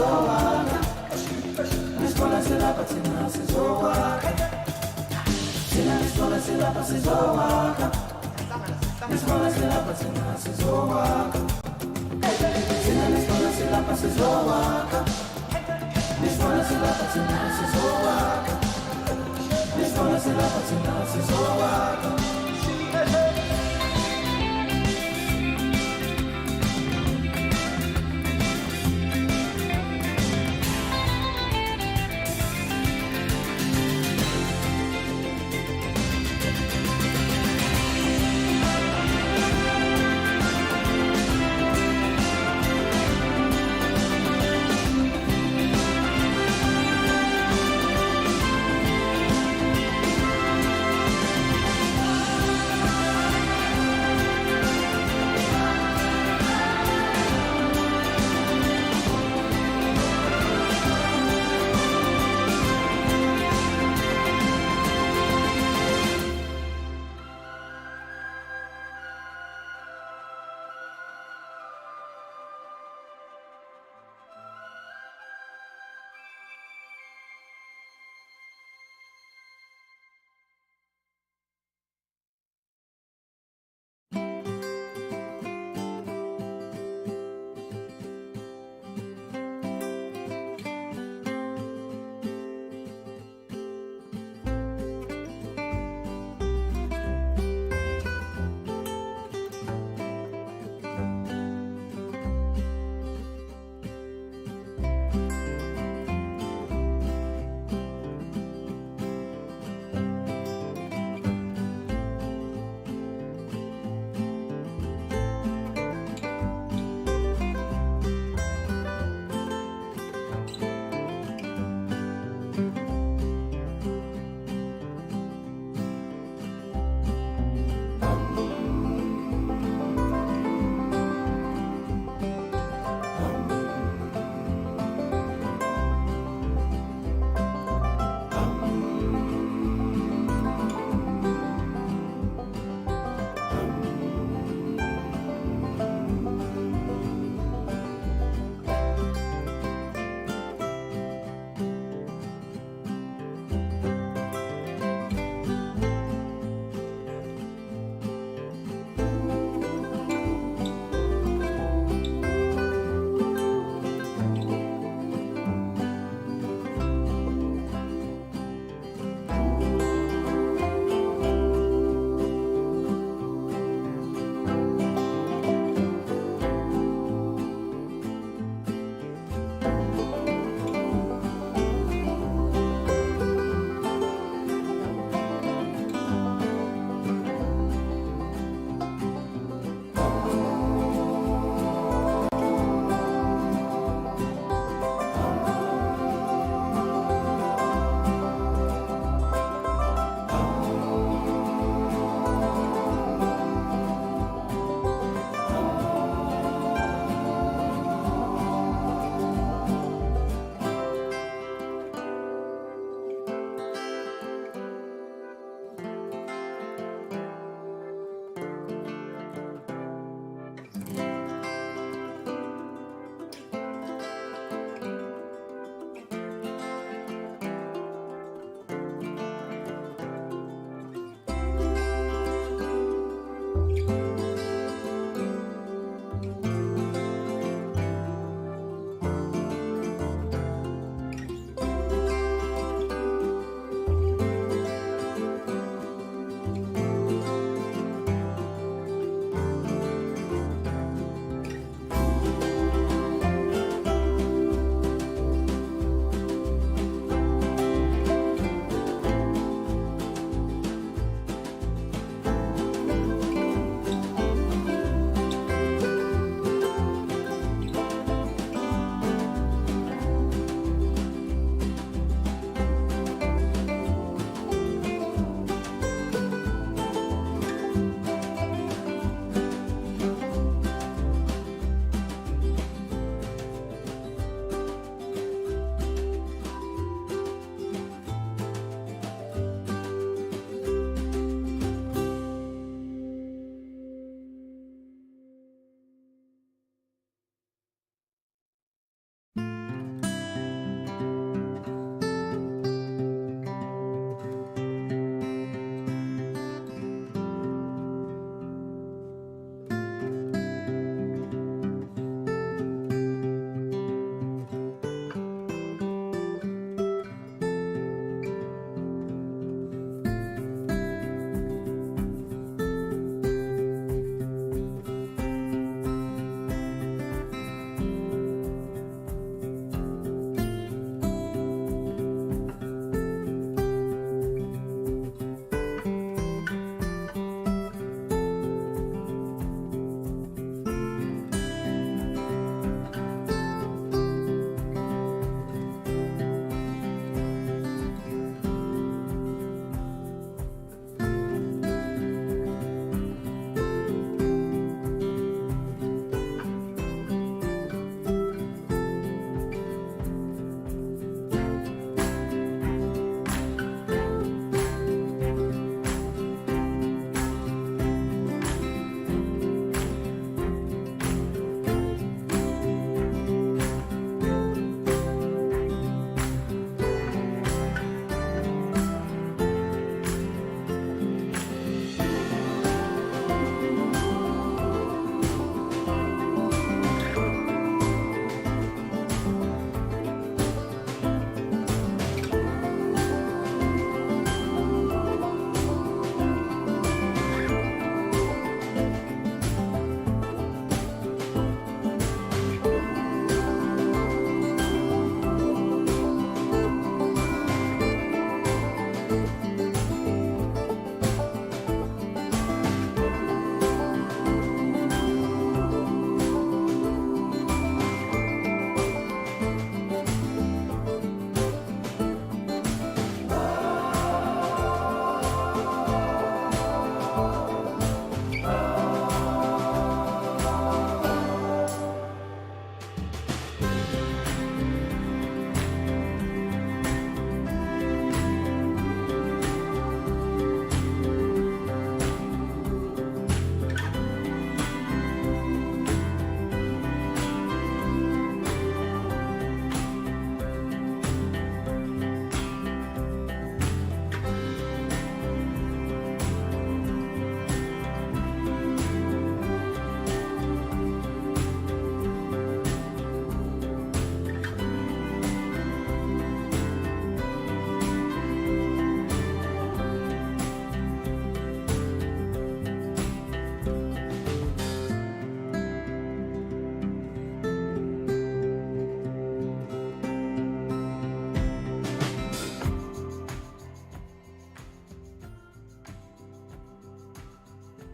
sizowaka nisibona silapha thina sizowaka thina nisibona silapha sizowaka nisibona silapha thina sizowaka thina nisibona silapha sizowaka nisibona silapha thina sizowaka nisibona silapha thina sizowaka.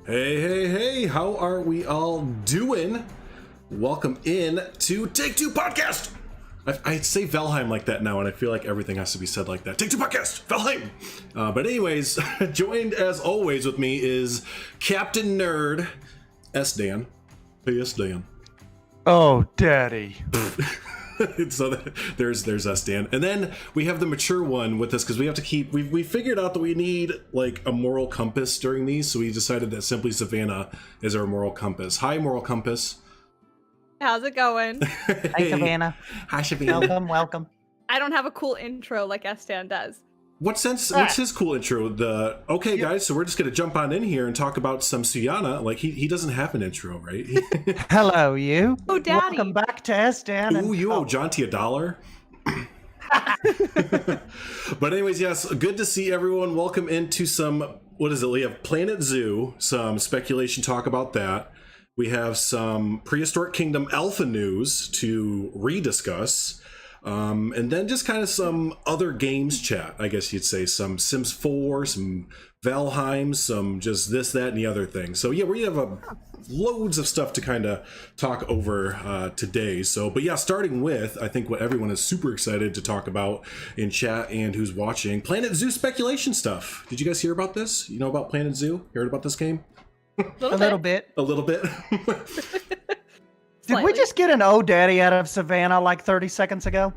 Hey, how are we all doing? Welcome in to Take2Podcast! I say Valheim like that now, and I feel like everything has to be said like that. Take2Podcast! Valheim! But anyways, joined as always with me is Captain Nerd, S-Dan. Hey, S-Dan. Oh, Daddy. So there's us, Dan, and then we have the mature one with us because we have to keep. We figured out that we need like a moral compass during these, so we decided that SimplySavannah is our moral compass. Hi, moral compass. How's it going? Hi, Savannah. Hi, Savannah. Welcome. I don't have a cool intro like S-Dan does. What's his cool intro? Guys, so we're just gonna jump on in here and talk about some Savannah. Like he doesn't have an intro, right? Hello, you. Oh, Daddy. Welcome back to S-Dan. Ooh, you owe Jonty $1. But anyways, yes, good to see everyone. Welcome into some, what is it? We have Planet Zoo, some speculation talk about that. We have some Prehistoric Kingdom alpha news to rediscuss. And then just kind of some other games chat, I guess you'd say. Some Sims 4, some Valheim, some just this, that, and the other thing. So yeah, we have loads of stuff to kind of talk over today. So, but yeah, starting with, I think what everyone is super excited to talk about in chat and who's watching, Planet Zoo speculation stuff. Did you guys hear about this? You know about Planet Zoo? Heard about this game? A little bit. A little bit. Did we just get an "Oh, Daddy" out of Savannah like 30 seconds ago?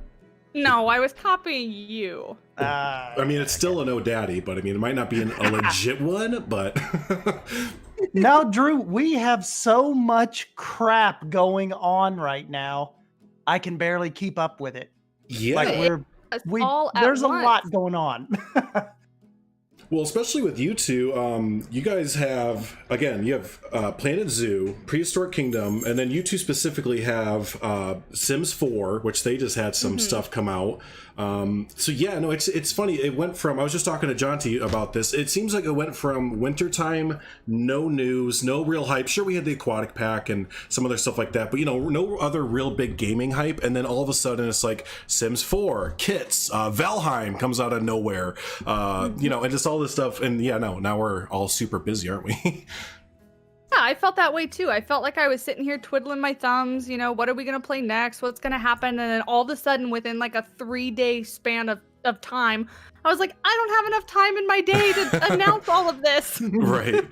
No, I was copying you. I mean, it's still an "Oh, Daddy," but I mean, it might not be a legit one, but... No, Drew, we have so much crap going on right now. I can barely keep up with it. Yeah. Like there's a lot going on. Well, especially with you two, you guys have, again, you have Planet Zoo, Prehistoric Kingdom, and then you two specifically have Sims 4, which they just had some stuff come out. So yeah, no, it's funny. It went from, I was just talking to Jonty about this. It seems like it went from wintertime, no news, no real hype. Sure, we had the aquatic pack and some other stuff like that, but no other real big gaming hype. And then all of a sudden it's like Sims 4, kits, Valheim comes out of nowhere, and just all this stuff. And yeah, no, now we're all super busy, aren't we? Yeah, I felt that way too. I felt like I was sitting here twiddling my thumbs, what are we going to play next? What's going to happen? And then all of a sudden, within like a 3-day span of time, I was like, I don't have enough time in my day to announce all of this. Right.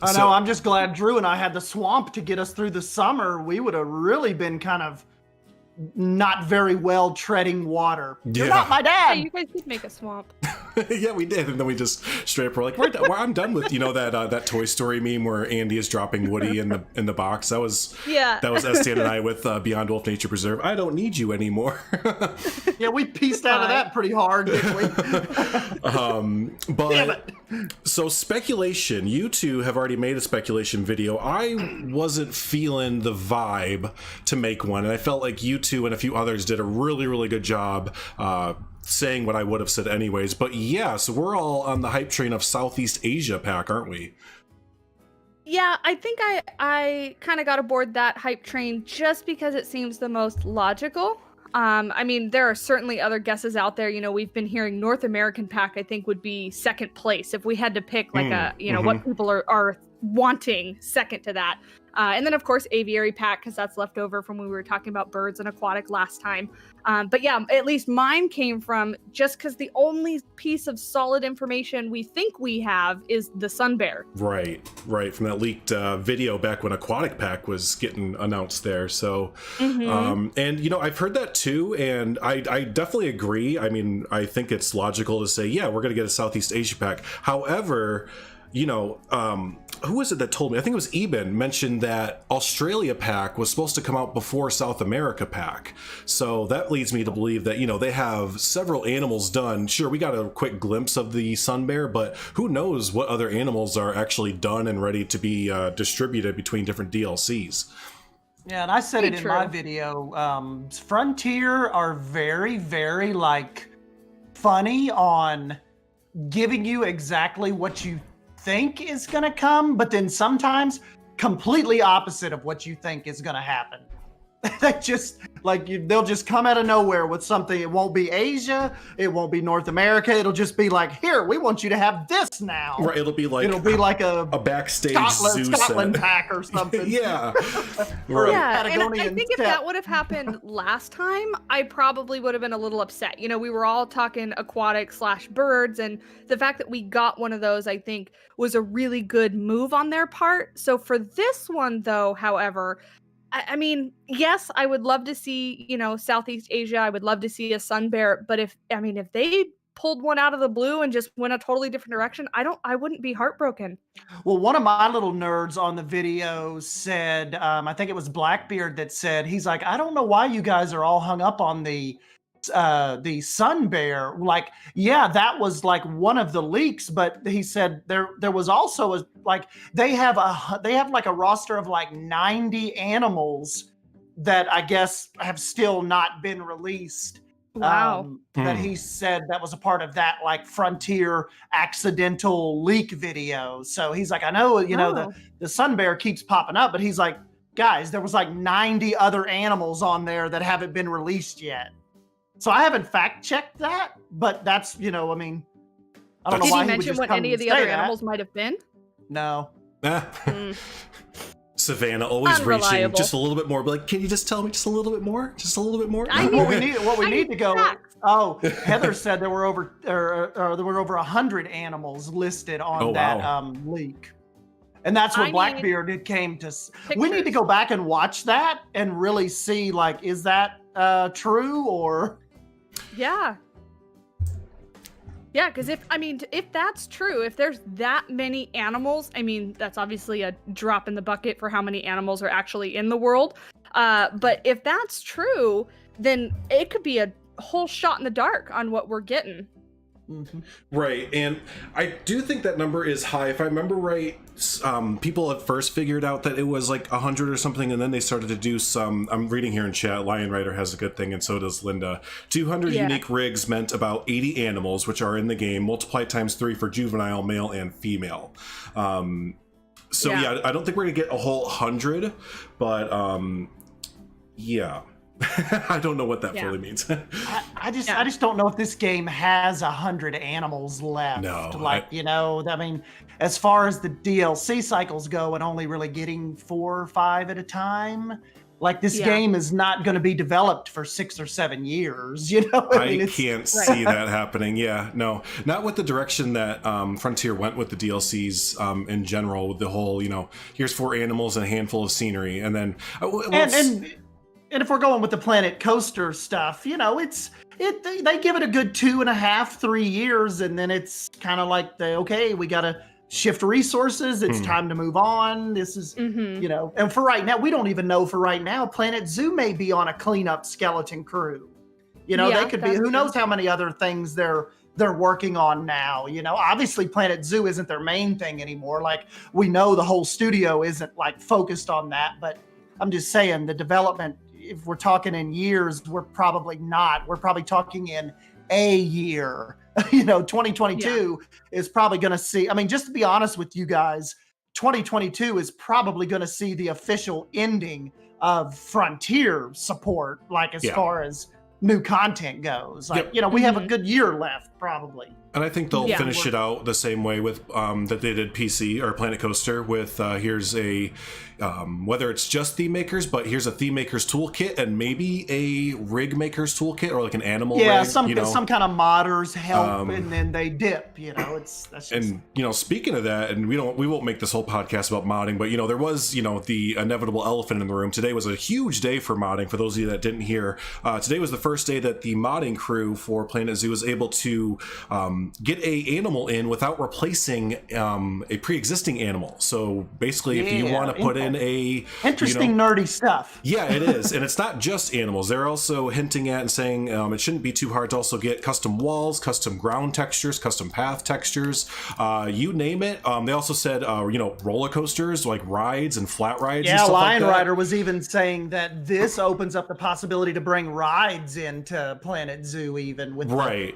I know, I'm just glad Drew and I had the swamp to get us through the summer. We would have really been kind of not very well treading water. Yeah. You're not my dad. Yeah, you guys did make a swamp. Yeah, we did, and then we just straight up were like, I'm done with that Toy Story meme where Andy is dropping Woody in the box. That was S-Dan and I with Beyond Wolf Nature Preserve. I don't need you anymore. Yeah, we pieced out of that pretty hard, didn't we? But damn it. So speculation. You two have already made a speculation video. I wasn't feeling the vibe to make one, and I felt like you two and a few others did a really, really good job saying what I would have said anyways. But yeah, so we're all on the hype train of Southeast Asia pack, aren't we? Yeah, I think I kind of got aboard that hype train just because it seems the most logical. I mean, there are certainly other guesses out there. We've been hearing North American pack, I think, would be second place if we had to pick like what people are wanting second to that. And then, of course, aviary pack, because that's left over from when we were talking about birds and aquatic last time. But yeah, at least mine came from just because the only piece of solid information we think we have is the sun bear. Right. From that leaked video back when aquatic pack was getting announced there. So, and, I've heard that too. And I definitely agree. I mean, I think it's logical to say, yeah, we're going to get a Southeast Asia pack. However, who was it that told me? I think it was Eben mentioned that Australia pack was supposed to come out before South America pack. So that leads me to believe that, they have several animals done. Sure, we got a quick glimpse of the sun bear, but who knows what other animals are actually done and ready to be distributed between different DLCs. Yeah, and I said it in my video. Frontier are very, very, funny on giving you exactly what you think is going to come, but then sometimes completely opposite of what you think is going to happen. They just they'll just come out of nowhere with something. It won't be Asia. It won't be North America. It'll just be like, here, we want you to have this now. Right. It'll be like a backstage Scotland pack or something. Yeah. Or yeah. And I think if step. that would have happened last time, I probably would have been a little upset. You know, we were all talking aquatic/birds, and the fact that we got one of those, I think, was a really good move on their part. So for this one, though, however, I mean, yes, I would love to see, you know, Southeast Asia. I would love to see a sun bear. But if they pulled one out of the blue and just went a totally different direction, I wouldn't be heartbroken. Well, one of my little nerds on the video said, I think it was Blackbeard that said, he's like, I don't know why you guys are all hung up on the sun bear. Like, yeah, that was like one of the leaks, but he said there was also they have like a roster of like 90 animals that I guess have still not been released. Wow. That he said that was a part of that like Frontier accidental leak video. So he's like, I know, you know, the sun bear keeps popping up, but he's like, guys, there was like 90 other animals on there that haven't been released yet. So I haven't fact checked that, but that's, you know, I mean, I don't know why he would mention just what come any of the say other that. animals might have been? No. Savannah always Unreliable. reaching just a little bit more. But like, can you just tell me just a little bit more? Just a little bit more? What we need to go. Oh, Heather said there were over 100 animals listed on leak. And that's what Blackbeard came to. We need to go back and watch that and really see, like, is that true or? Yeah. Yeah, because if that's true, if there's that many animals, I mean, that's obviously a drop in the bucket for how many animals are actually in the world. But if that's true, then it could be a whole shot in the dark on what we're getting. Mm-hmm. Right, and I do think that number is high. If I remember right, people at first figured out that it was like 100 or something, and then they started to do some. I'm reading here in chat. Lion Rider has a good thing, and so does Linda. 200 unique rigs meant about 80 animals, which are in the game. Multiply times 3 for juvenile, male, and female. So yeah, I don't think we're gonna get a whole 100, but yeah. I don't know what that fully means. I just don't know if this game has 100 animals left. No, you know, I mean, as far as the DLC cycles go, and only really getting 4 or 5 at a time. Like this game is not going to be developed for 6 or 7 years. You know, I can't see that happening. Yeah, no, not with the direction that Frontier went with the DLCs in general. With the whole, you know, here's 4 animals and a handful of scenery, and then And if we're going with the Planet Coaster stuff, you know, they give it a good 2.5, 3 years, and then it's kind of like we got to shift resources. It's time to move on. This is, you know, and for right now, we don't even know for right now, Planet Zoo may be on a cleanup skeleton crew. You know, they could be, who knows how many other things they're working on now. You know, obviously Planet Zoo isn't their main thing anymore. Like we know the whole studio isn't like focused on that, but I'm just saying the development, if we're talking in years, we're probably not. We're probably talking in a year. You know, 2022 is probably going to see, I mean, just to be honest with you guys, 2022 is probably going to see the official ending of Frontier support, like as far as new content goes. Like, you know, we have a good year left, probably. And I think they'll finish it out the same way with that they did PC or Planet Coaster with here's a whether it's just theme makers, but here's a theme makers toolkit and maybe a rig makers toolkit or like an animal rig, some kind of modders help and then they dip. You know, that's just... And you know, speaking of that, and we won't make this whole podcast about modding, but you know, there was, you know, the inevitable elephant in the room. Today was a huge day for modding. For those of you that didn't hear, today was the first day that the modding crew for Planet Zoo was able to get a animal in without replacing a pre-existing animal. So basically, if you want to put in a interesting, nerdy stuff. Yeah, it is. And it's not just animals. They're also hinting at and saying it shouldn't be too hard to also get custom walls, custom ground textures, custom path textures, you name it. They also said, you know, roller coasters, like rides and flat rides. Yeah, and stuff Lion like that. Rider was even saying that this opens up the possibility to bring rides into Planet Zoo, even with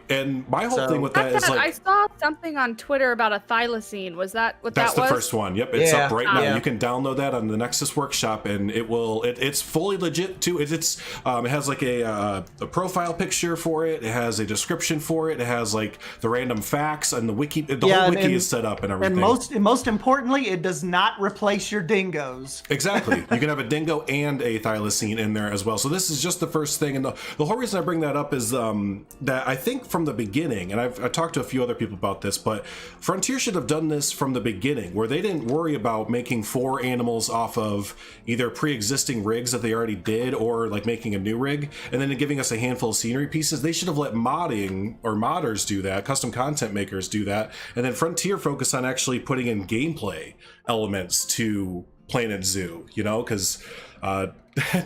and my whole thing with that I saw something on Twitter about a thylacine. Was that what that was? That's the first one. Yep, it's up right now. You can download that on the Nexus Workshop, and it's fully legit too. It has like a profile picture for it. It has a description for it. It has like the random facts and the wiki. The whole wiki is set up and everything. And most importantly, it does not replace your dingoes. Exactly. You can have a dingo and a thylacine in there as well. So this is just the first thing, and the whole reason I bring that up is that I think from the beginning, and I talked to a few other people about this, but Frontier should have done this from the beginning, where they didn't worry about making 4 animals off of either pre-existing rigs that they already did, or like making a new rig, and then giving us a handful of scenery pieces. They should have let modding or modders do that, custom content makers do that, and then Frontier focus on actually putting in gameplay elements to Planet Zoo, because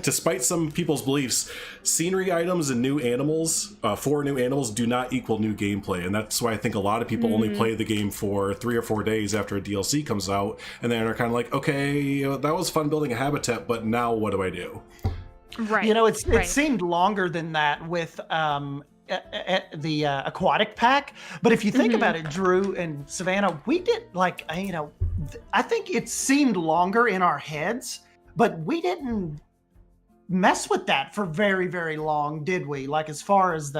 despite some people's beliefs, scenery items and new animals, 4 new animals, do not equal new gameplay. And that's why I think a lot of people only play the game for 3 or 4 days after a DLC comes out, and then are kind of like, okay, that was fun building a habitat, but now what do I do? Right. It seemed longer than that with the aquatic pack, but if you think about it, Drew and Savannah, we did I think it seemed longer in our heads, but we didn't mess with that for very, very long, did we? Like, as far as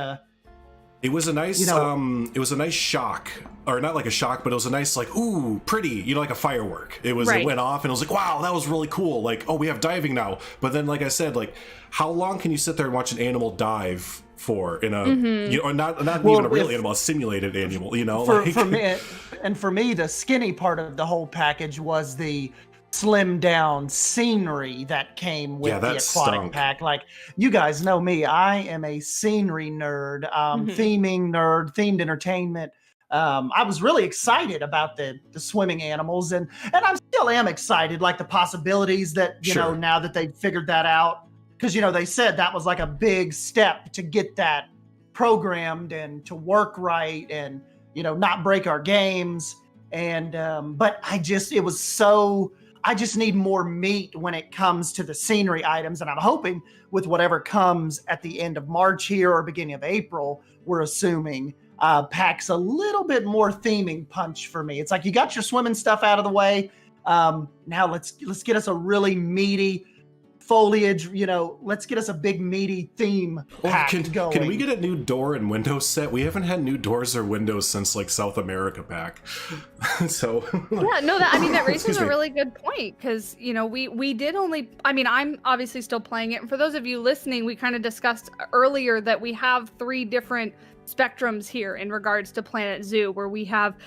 it was a nice it was a nice shock, or not like a shock, but it was a nice, like, ooh, pretty, like a firework. It went off and it was like, wow, that was really cool. Like, oh, we have diving now. But then, like I said, like, how long can you sit there and watch an animal dive for in a not even a real animal, a simulated animal, For me, the skinny part of the whole package was the slimmed down scenery that came with the aquatic pack. Like, you guys know me, I am a scenery nerd, theming nerd, themed entertainment. I was really excited about the swimming animals, and I still am excited, like the possibilities that now that they've figured that out, because they said that was like a big step to get that programmed and to work right, and not break our games. And but I just need more meat when it comes to the scenery items, and I'm hoping with whatever comes at the end of March here or beginning of April, we're assuming packs a little bit more theming punch for me. It's like, you got your swimming stuff out of the way. Now let's get us a really meaty foliage, let's get us a big meaty theme pack going. Can we get a new door and window set? We haven't had new doors or windows since like South America pack. So that raises a really good point, because we did only, I'm obviously still playing it, and for those of you listening, we kind of discussed earlier that we have 3 different spectrums here in regards to Planet Zoo, where we have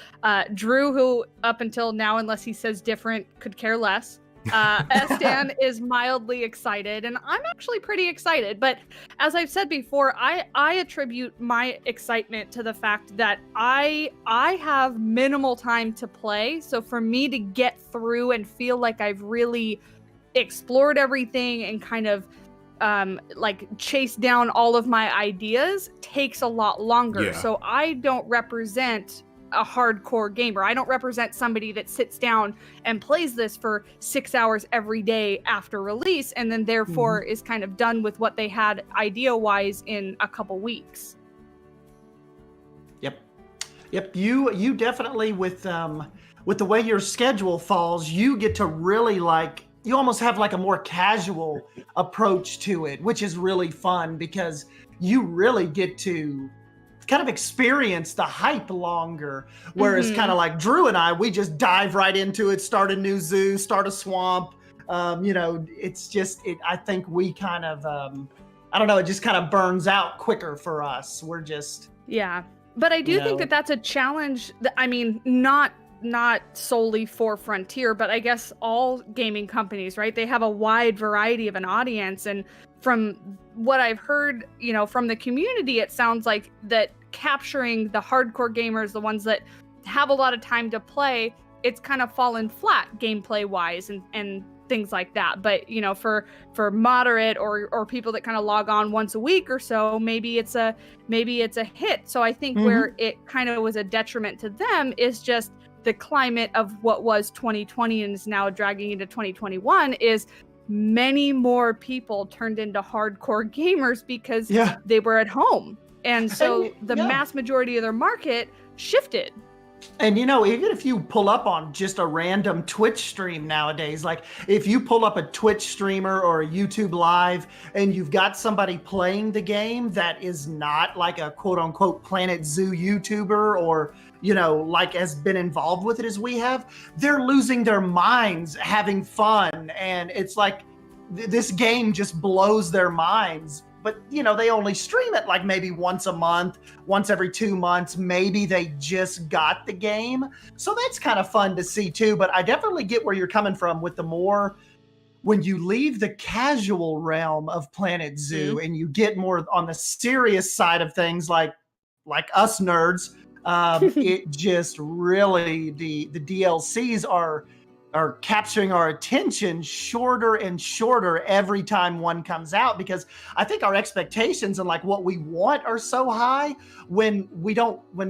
Drew, who up until now, unless he says different, could care less. Estan is mildly excited, and I'm actually pretty excited. But as I've said before, I attribute my excitement to the fact that I have minimal time to play. So for me to get through and feel like I've really explored everything and kind of chase down all of my ideas takes a lot longer. Yeah. So I don't represent a hardcore gamer. I don't represent somebody that sits down and plays this for 6 hours every day after release, and then therefore is kind of done with what they had idea-wise in a couple weeks. Yep. You definitely, with the way your schedule falls, you get to really you almost have like a more casual approach to it, which is really fun, because you really get to kind of experience the hype longer. Whereas kind of like Drew and I, we just dive right into it, start a new zoo, start a swamp. It's just, I think we kind of, I don't know, it just kind of burns out quicker for us. We're just. Yeah. But I do think that that's a challenge. Not solely for Frontier, but I guess all gaming companies, right? They have a wide variety of an audience. And from what I've heard, from the community, it sounds like that capturing the hardcore gamers, the ones that have a lot of time to play, it's kind of fallen flat gameplay wise and things like that. But for moderate or people that kind of log on once a week or so, maybe it's a hit. So I think where it kind of was a detriment to them is just the climate of what was 2020 and is now dragging into 2021 is many more people turned into hardcore gamers because they were at home And so the mass majority of their market shifted. And even if you pull up on just a random Twitch stream nowadays, like if you pull up a Twitch streamer or a YouTube live and you've got somebody playing the game that is not like a quote unquote Planet Zoo YouTuber or, like has been involved with it as we have, they're losing their minds having fun. And it's like this game just blows their minds. But, they only stream it like maybe once a month, once every 2 months. Maybe they just got the game. So that's kind of fun to see too. But I definitely get where you're coming from with the more when you leave the casual realm of Planet Zoo and you get more on the serious side of things like us nerds. It just really, the DLCs are capturing our attention shorter and shorter every time one comes out, because I think our expectations and like what we want are so high when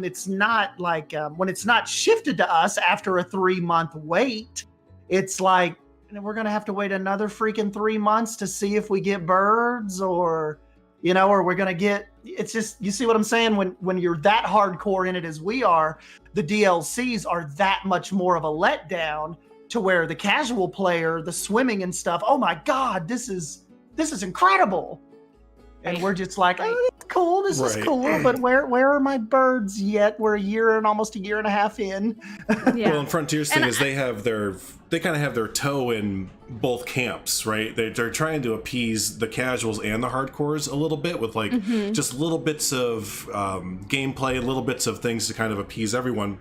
it's not shifted to us after a 3-month wait. It's like, we're going to have to wait another freaking 3 months to see if we get birds or we're going to get, it's just, you see what I'm saying? When you're that hardcore in it as we are, the DLCs are that much more of a letdown. To where the casual player, the swimming and stuff, oh my God, this is incredible. And we're just like, oh, it's cool, this is cool, but where are my birds yet? We're almost a year and a half in. Yeah. Well, and Frontier's thing is they kind of have their toe in both camps, right? They're trying to appease the casuals and the hardcores a little bit with like just little bits of gameplay, little bits of things to kind of appease everyone.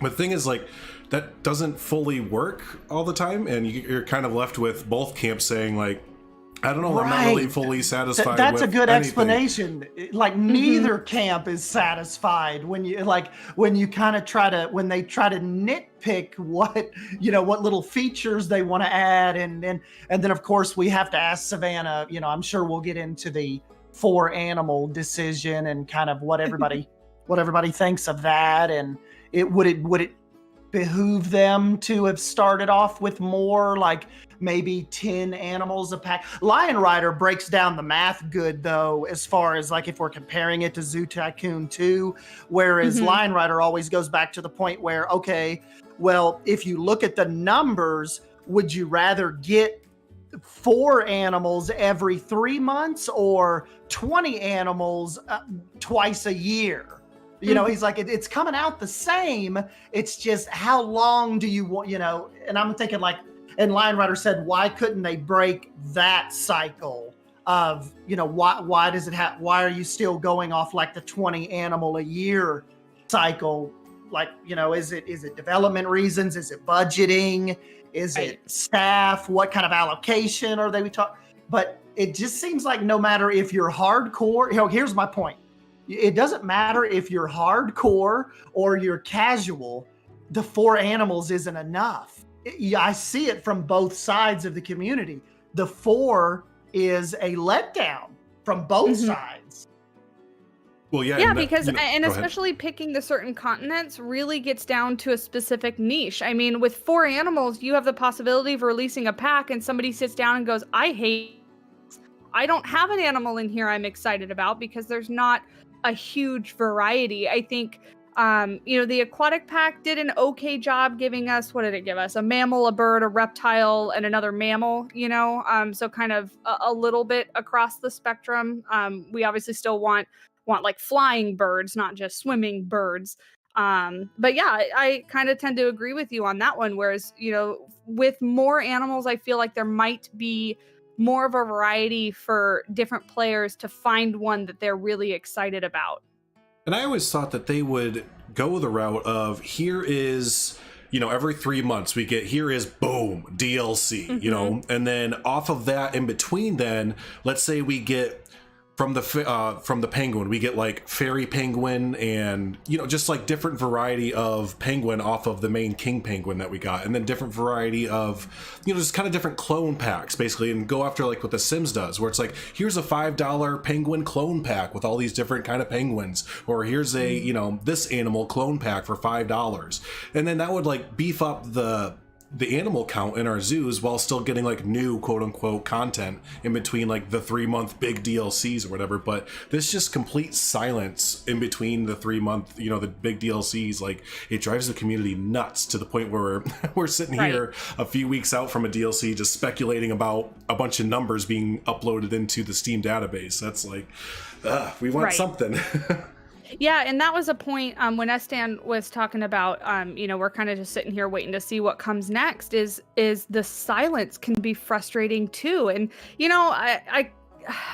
But the thing is, like, that doesn't fully work all the time, and you're kind of left with both camps saying, like, I don't know, I'm not really fully satisfied. That's with a good anything. Explanation. Like, neither camp is satisfied when they try to nitpick what little features they want to add, and then of course we have to ask Savannah. I'm sure we'll get into the 4 animal decision and kind of what everybody thinks of that, and would it behoove them to have started off with more, like maybe 10 animals a pack? Lion Rider breaks down the math good though, as far as like if we're comparing it to Zoo Tycoon 2, whereas Lion Rider always goes back to the point where, okay, well, if you look at the numbers, would you rather get 4 animals every 3 months or 20 animals twice a year? He's like, it's coming out the same. It's just how long do you want, and I'm thinking like, and Lion Rider said, why couldn't they break that cycle of, why does it have, why are you still going off like the 20 animal a year cycle? Like, is it development reasons? Is it budgeting? Is it staff? What kind of allocation are they talking? But it just seems like no matter if you're hardcore, here's my point. It doesn't matter if you're hardcore or you're casual, the 4 animals isn't enough. I see it from both sides of the community. The 4 is a letdown from both sides. Well, yeah, because especially picking the certain continents really gets down to a specific niche. I mean, with 4 animals, you have the possibility of releasing a pack and somebody sits down and goes, I don't have an animal in here I'm excited about, because there's not a huge variety. I think, the aquatic pack did an okay job giving us, what did it give us? A mammal, a bird, a reptile, and another mammal, so kind of a little bit across the spectrum. We obviously still want like flying birds, not just swimming birds. But yeah, I kind of tend to agree with you on that one. Whereas, with more animals, I feel like there might be more of a variety for different players to find one that they're really excited about. And I always thought that they would go the route of, here is, every 3 months we get, here is boom, DLC, and then off of that in between, then let's say we get from the penguin, we get like fairy penguin and just like different variety of penguin off of the main king penguin that we got, and then different variety of just kind of different clone packs basically, and go after like what The Sims does, where it's like, here's a $5 penguin clone pack with all these different kind of penguins, or here's a this animal clone pack for $5, and then that would like beef up the the animal count in our zoos while still getting like new quote unquote content in between like the 3-month big DLCs or whatever. But this just complete silence in between the 3-month, the big DLCs, like it drives the community nuts to the point where we're sitting here a few weeks out from a DLC just speculating about a bunch of numbers being uploaded into the Steam database. That's like, we want something. Yeah, and that was a point when Estan was talking about, we're kind of just sitting here waiting to see what comes next, is the silence can be frustrating too. And,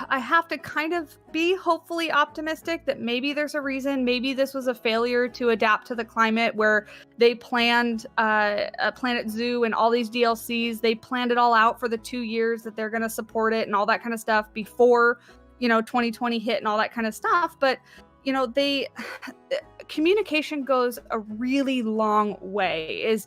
I have to kind of be hopefully optimistic that maybe there's a reason. Maybe this was a failure to adapt to the climate where they planned a Planet Zoo and all these DLCs. They planned it all out for the 2 years that they're going to support it and all that kind of stuff before, 2020 hit and all that kind of stuff. But communication goes a really long way.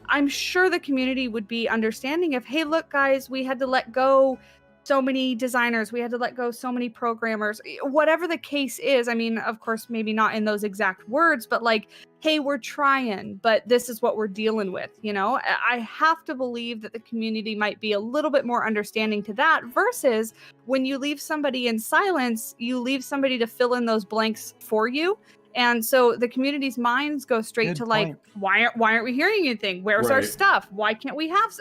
I'm sure the community would be understanding of, hey, look, guys, we had to let go so many designers, we had to let go so many programmers, whatever the case is. I mean, of course, maybe not in those exact words, but like, hey, we're trying, but this is what we're dealing with. I have to believe that the community might be a little bit more understanding to that, versus when you leave somebody in silence, you leave somebody to fill in those blanks for you. And so the community's minds go straight to like, why aren't we hearing anything? Where's our stuff? Why can't we have,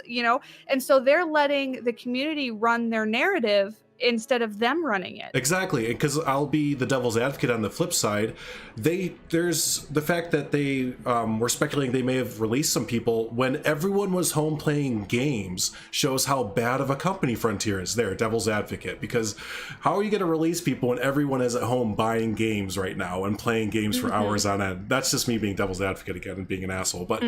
And so they're letting the community run their narrative instead of them running it. Exactly. Because I'll be the devil's advocate on the flip side. There's the fact that they were speculating they may have released some people when everyone was home playing games, shows how bad of a company Frontier is. There, devil's advocate. Because how are you going to release people when everyone is at home buying games right now and playing games for hours on end? That's just me being devil's advocate again and being an asshole. But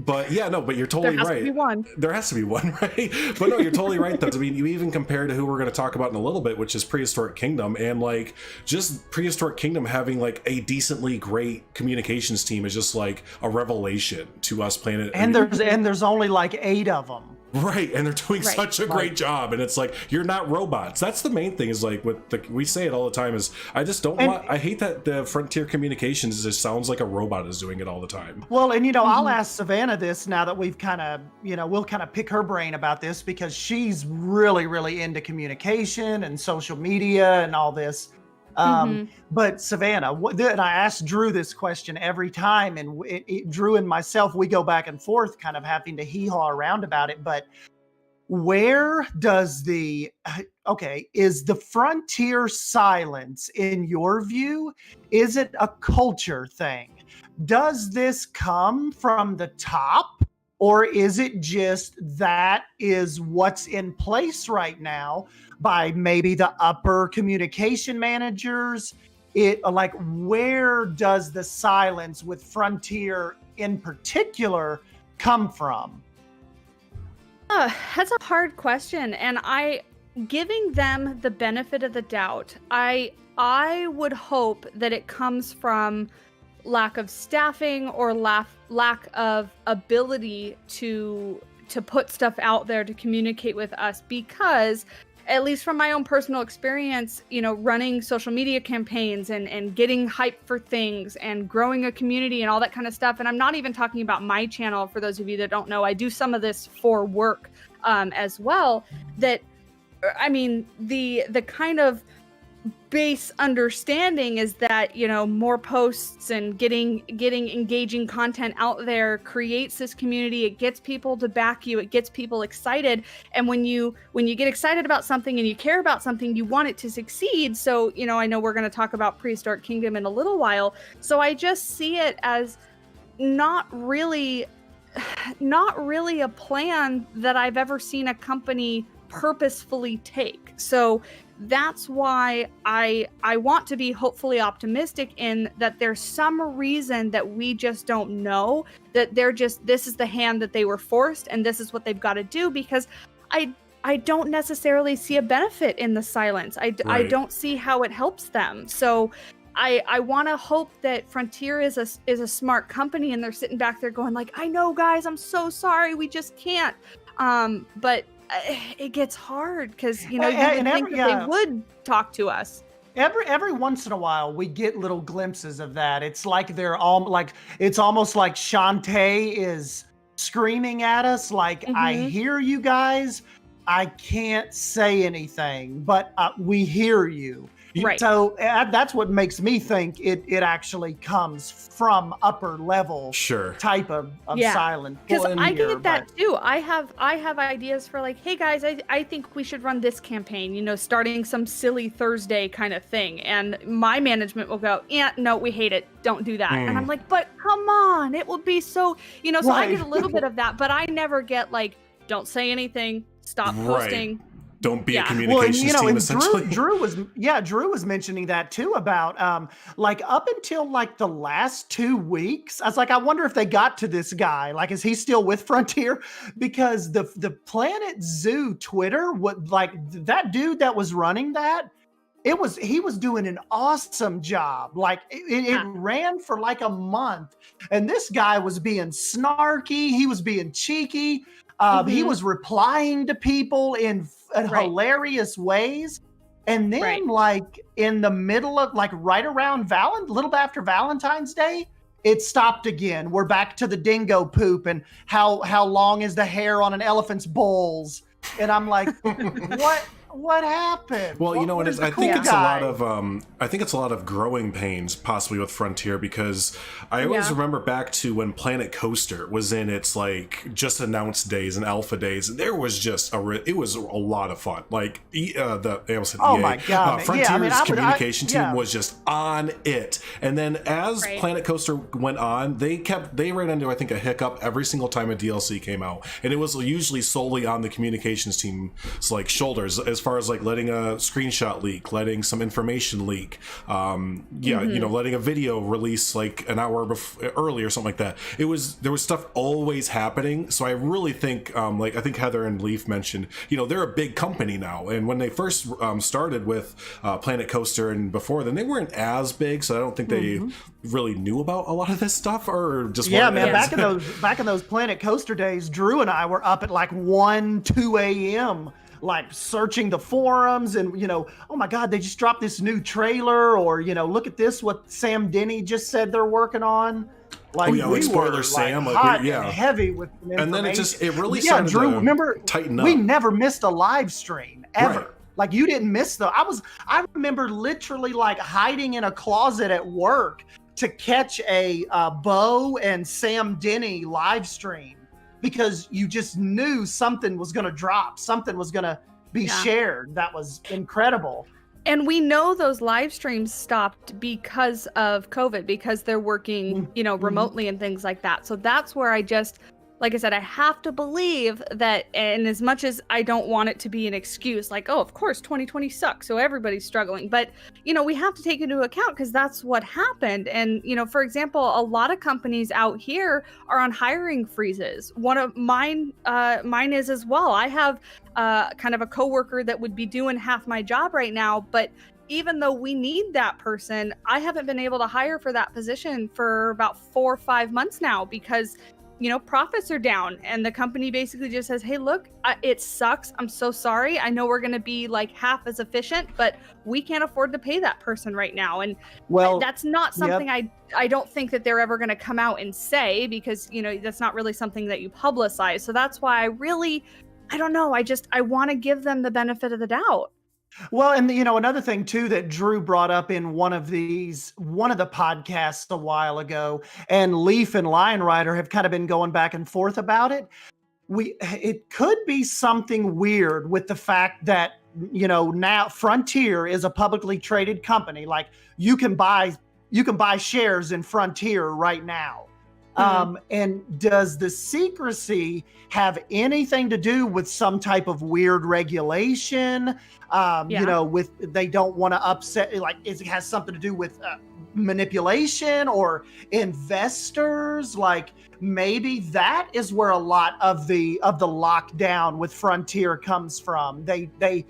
but yeah, no, but you're totally right. There has to be one, right? But no, you're totally right, though. I mean, you even compare to who we're going to talk about in a little bit, which is Prehistoric Kingdom, and like just Prehistoric Kingdom having like a decently great communications team is just like a revelation to us playing it. And there's only like 8 of them. Right, and they're doing such a great job, and it's like, you're not robots. That's the main thing, is like, we say it all the time, is I just don't I hate that the Frontier Communications just sounds like a robot is doing it all the time. Well, and I'll ask Savannah this now that we've kind of, we'll kind of pick her brain about this, because she's really, really into communication and social media and all this. But Savannah, and I asked Drew this question every time, and Drew and myself, we go back and forth kind of having to hee-haw around about it, but where does is the Frontier silence, in your view, is it a culture thing? Does this come from the top, or is it just that is what's in place right now by maybe the upper communication managers? Where does the silence with Frontier in particular come from? That's a hard question, and giving them the benefit of the doubt, I would hope that it comes from lack of staffing or lack of ability to put stuff out there to communicate with us, because at least from my own personal experience, running social media campaigns and getting hype for things and growing a community and all that kind of stuff. And I'm not even talking about my channel. For those of you that don't know, I do some of this for work as well. The kind of base understanding is that more posts and getting engaging content out there creates this community. It gets people to back you, it gets people excited, and when you get excited about something and you care about something, you want it to succeed. So I know we're going to talk about Prehistoric Kingdom in a little while, so I just see it as not really a plan that I've ever seen a company purposefully take. So that's why I want to be hopefully optimistic in that there's some reason that we just don't know, that this is the hand that they were forced and this is what they've got to do, because I don't necessarily see a benefit in the silence. I don't see how it helps them. So I want to hope that Frontier is a smart company, and they're sitting back there going like, I know, guys, I'm so sorry, we just can't. But it gets hard, because you think that they would talk to us. Every once in a while, we get little glimpses of that. It's like it's almost like Shantae is screaming at us like, I hear you guys, I can't say anything, but we hear you. Right. So that's what makes me think it actually comes from upper level type of silent. Because I get that too. I have ideas for like, hey guys, I think we should run this campaign, you know, starting some silly Thursday kind of thing. And my management will go, yeah, no, we hate it. Don't do that. And I'm like, but come on, it will be so, you know, so I get a little bit of that, but I never get like, don't say anything, stop posting. Don't be a communications team, essentially. Drew was mentioning that too about like up until like the last 2 weeks. I was like, I wonder if they got to this guy. Like, is he still with Frontier? Because the Planet Zoo Twitter would like that dude that was running that. He was doing an awesome job. Like it ran for like a month, and this guy was being snarky. He was being cheeky. He was replying to people in hilarious ways. And then like in the middle of like right around little after Valentine's Day, it stopped again. We're back to the dingo poop and how long is the hair on an elephant's balls. And I'm like, what happened? Well, you know what? I think it's a lot of growing pains, possibly with Frontier, because I always remember back to when Planet Coaster was in its like just announced days and alpha days. There was just it was a lot of fun. Like my God, Frontier's communication team was just on it. And then as Planet Coaster went on, they ran into I think a hiccup every single time a DLC came out, and it was usually solely on the communications team's like shoulders. As far as like letting a screenshot leak, letting some information leak, you know, letting a video release like an hour early or something like that. There was stuff always happening. So I really think, like I think Heather and Leaf mentioned, you know, they're a big company now, and when they first started with Planet Coaster and before then, they weren't as big. So I don't think they really knew about a lot of this stuff, or just back in those Planet Coaster days, Drew and I were up at like 1-2 a.m. like searching the forums and, you know, oh my God, they just dropped this new trailer, or, you know, look at this, what Sam Denny just said they're working on. Like, we spoiler were Sam, like hot and heavy with information. And then it really started Drew, to remember, tighten up. We never missed a live stream ever. Right. Like, you didn't miss I remember literally like hiding in a closet at work to catch a Bo and Sam Denny live stream, because you just knew something was going to drop, something was going to be shared. That was incredible. And we know those live streams stopped because of COVID, because they're working, you know, remotely and things like that. So that's where like I said, I have to believe that, and as much as I don't want it to be an excuse, like, oh, of course, 2020 sucks, so everybody's struggling. But, you know, we have to take into account, because that's what happened. And, you know, for example, a lot of companies out here are on hiring freezes. One of mine is as well. I have kind of a coworker that would be doing half my job right now, but even though we need that person, I haven't been able to hire for that position for about 4 or 5 months now, because you know, profits are down, and the company basically just says, hey, look, it sucks. I'm so sorry. I know we're going to be like half as efficient, but we can't afford to pay that person right now. And that's not something I don't think that they're ever going to come out and say, because, you know, that's not really something that you publicize. So that's why I don't know. I want to give them the benefit of the doubt. Well, and you know, another thing too that Drew brought up in one of the podcasts a while ago, and Leaf and Lion Rider have kind of been going back and forth about it. It could be something weird with the fact that, you know, now Frontier is a publicly traded company. Like, you can buy shares in Frontier right now. And does the secrecy have anything to do with some type of weird regulation? You know, they don't want to upset, like, it has something to do with manipulation or investors. Like, maybe that is where a lot of the lockdown with Frontier comes from. They're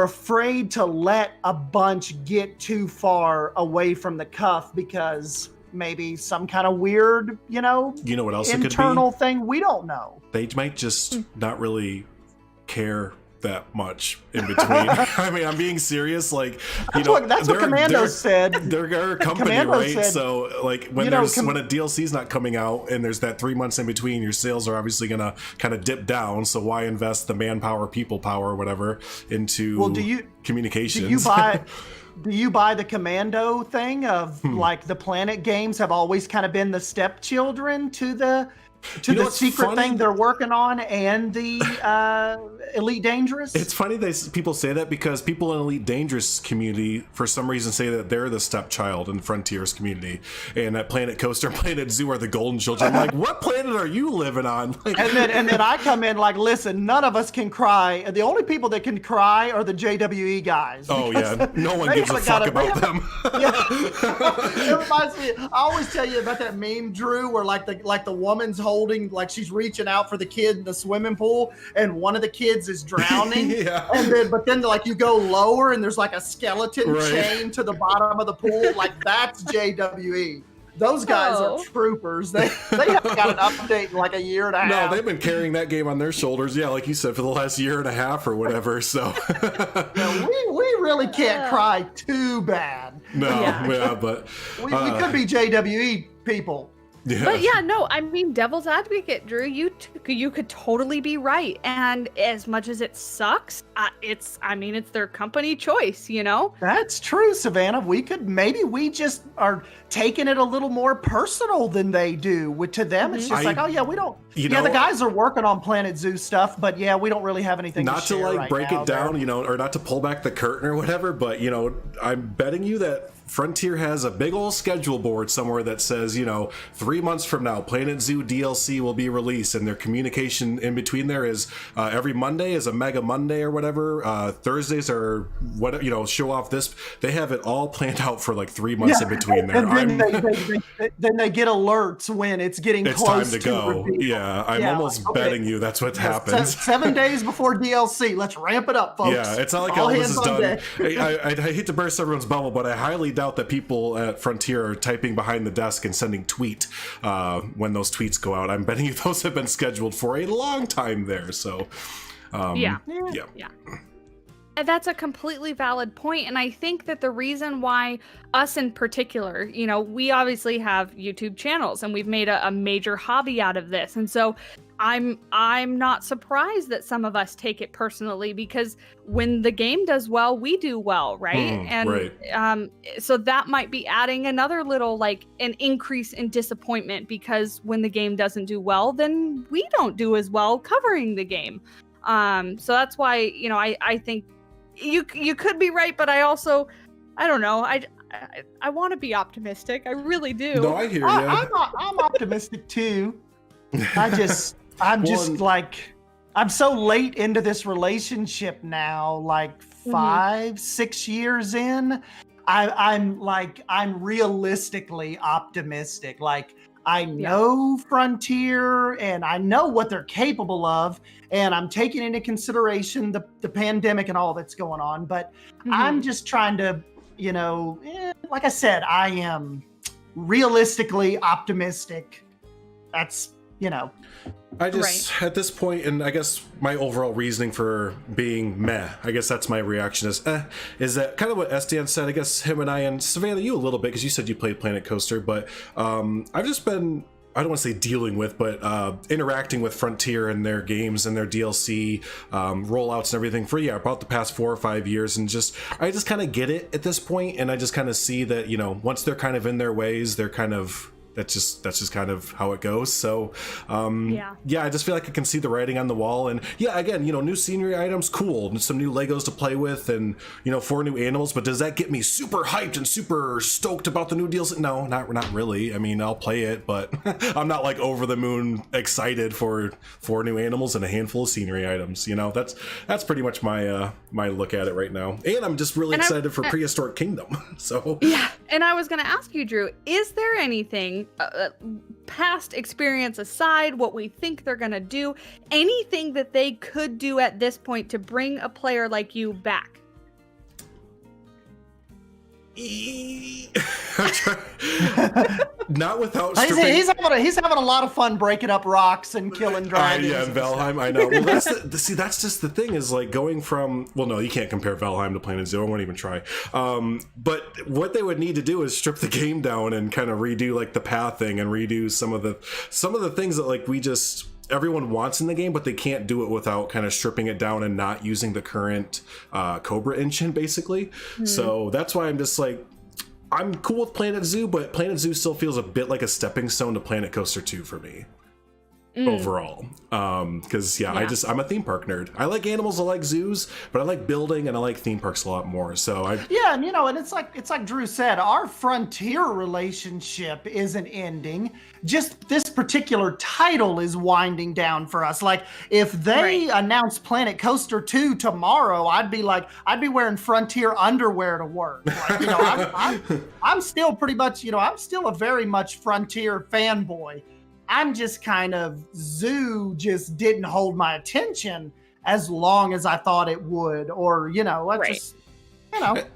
afraid to let a bunch get too far away from the cuff, because maybe some kind of weird, you know what else internal thing we don't know. They might just not really care that much in between. I mean, I'm being serious. Like, that's what Commando said. They're a company, Commando right? said, so like when when a DLC's not coming out and there's that 3 months in between, your sales are obviously gonna kind of dip down. So why invest the manpower, people power, whatever into communications? Do you buy the Commando thing of like the Planet games have always kind of been the stepchildren to the secret thing they're working on and the Elite Dangerous? It's funny people say that because people in Elite Dangerous community for some reason say that they're the stepchild in Frontiers community, and that Planet Coaster and Planet Zoo are the golden children. Like, what planet are you living on? Like, and then I come in like, listen, none of us can cry. The only people that can cry are the JWE guys. Oh yeah, no one gives a fuck about them. Yeah. It reminds me, I always tell you about that meme, Drew, where like the woman's holding, like she's reaching out for the kid in the swimming pool, and one of the kids is drowning. Yeah. But then like you go lower and there's like a skeleton chained to the bottom of the pool. Like, that's JWE. Those guys are troopers. They haven't got an update in like a year and a half. No, they've been carrying that game on their shoulders. Yeah, like you said, for the last year and a half or whatever. So we really can't cry too bad. No, but we could be JWE people. Yeah. But yeah, no, I mean, devil's advocate, Drew, you could totally be right. And as much as it sucks, it's their company choice, you know? That's true, Savannah. Maybe we just are taking it a little more personal than they do. To them, it's just we don't. The guys are working on Planet Zoo stuff, but we don't really have anything not to share like break it down, there. or not to pull back the curtain or whatever, but I'm betting you that Frontier has a big old schedule board somewhere that says, 3 months from now, Planet Zoo DLC will be released, and their communication in between there is every Monday is a Mega Monday or whatever. Thursdays are what show off this. They have it all planned out for like 3 months in between there. And then they get alerts when it's getting close time to go. Yeah, I'm almost betting you that's what happens. 7 days before DLC. Let's ramp it up, folks. Yeah, it's not like Elvis is done. I hate to burst everyone's bubble, but I highly doubt that people at Frontier are typing behind the desk and sending tweet when those tweets go out. I'm betting you those have been scheduled for a long time there. So, yeah. And that's a completely valid point. And I think that the reason why us in particular, we obviously have YouTube channels and we've made a major hobby out of this. And so I'm not surprised that some of us take it personally, because when the game does well, we do well, right? So that might be adding another little an increase in disappointment, because when the game doesn't do well, then we don't do as well covering the game. So that's why I think you could be right, but I don't know. I want to be optimistic. I really do. No, I hear you. I'm optimistic too. I'm so late into this relationship now, like 5-6 years in. I'm realistically optimistic. Like, I know Frontier and I know what they're capable of, and I'm taking into consideration the pandemic and all that's going on. But I'm just trying to, like I said, I am realistically optimistic. That's, I just, at this point, and I guess my overall reasoning for being meh, I guess that's my reaction is that kind of what Estienne said. I guess him and I, and Savannah, you a little bit, because you said you played Planet Coaster, but I've just been, I don't want to say dealing with, but interacting with Frontier and their games and their DLC rollouts and everything for, about the past 4 or 5 years. And I just kind of get it at this point, and I just kind of see that, once they're kind of in their ways, they're kind of, that's just kind of how it goes. So I just feel like I can see the writing on the wall. And again, new scenery items, cool, and some new Legos to play with, and 4 new animals. But does that get me super hyped and super stoked about the new deals? No, not really. I mean, I'll play it, but I'm not like over the moon excited for 4 new animals and a handful of scenery items. That's pretty much my my look at it right now. And I'm just really excited for Prehistoric Kingdom. So and I was going to ask you, Drew, is there anything, past experience aside, what we think they're going to do, anything that they could do at this point to bring a player like you back? Not without stripping. He's having a lot of fun breaking up rocks and killing dragons. Yeah, Valheim, I know. Well, that's just the thing is like going from, well, no, you can't compare Valheim to Planet Zoo. I won't even try. But what they would need to do is strip the game down and kind of redo like the pathing and redo some of the things that like everyone wants in the game, but they can't do it without kind of stripping it down and not using the current Cobra engine, basically. So that's why I'm just like, I'm cool with Planet Zoo, but Planet Zoo still feels a bit like a stepping stone to Planet Coaster 2 for me. Overall, because I'm a theme park nerd. I like animals, I like zoos, but I like building and I like theme parks a lot more. So and it's like Drew said, our frontier relationship isn't ending. Just this particular title is winding down for us. Like if they announce Planet Coaster 2 tomorrow, I'd be wearing Frontier underwear to work. Like, I'm still pretty much, I'm still a very much Frontier fanboy. I'm just kind of, Zoo just didn't hold my attention as long as I thought it would, or, And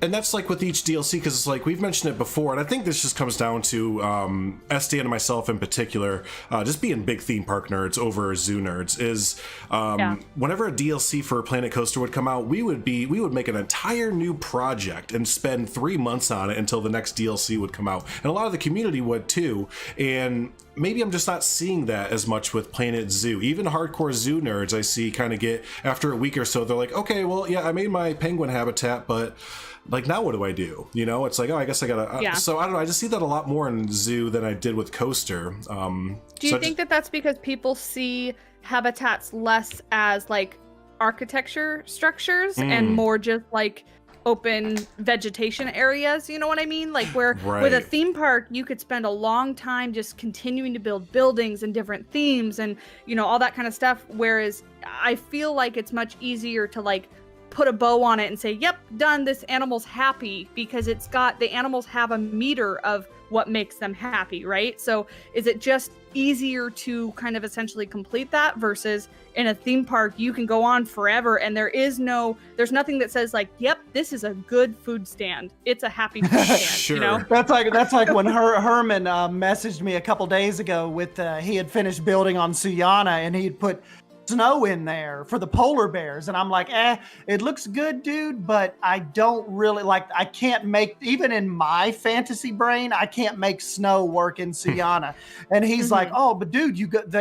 that's like with each DLC, because it's like we've mentioned it before, and I think this just comes down to SDN and myself in particular, just being big theme park nerds over zoo nerds. Is whenever a DLC for Planet Coaster would come out, we would make an entire new project and spend 3 months on it until the next DLC would come out, and a lot of the community would too. And maybe I'm just not seeing that as much with Planet Zoo. Even hardcore zoo nerds I see kind of get, after a week or so, they're like, okay, well, yeah, I made my penguin habitat, but like, now what do I do? It's like, oh, I guess I gotta. So I don't know. I just see that a lot more in Zoo than I did with Coaster. Do you think that's because people see habitats less as like architecture structures and more just like open vegetation areas, you know what I mean? Like where with a theme park you could spend a long time just continuing to build buildings and different themes and all that kind of stuff, whereas I feel like it's much easier to like put a bow on it and say, yep, done, this animal's happy, because the animals have a meter of what makes them happy, right? So is it just easier to kind of essentially complete that, versus in a theme park you can go on forever and there's nothing that says like, yep, this is a good food stand, it's a happy food stand. Sure. That's like when Herman messaged me a couple days ago with he had finished building on Suyana and he'd put snow in there for the polar bears, and I'm like, it looks good, dude, but I don't really I can't make, even in my fantasy brain, I can't make snow work in Suyana. And he's like, oh, but dude, you got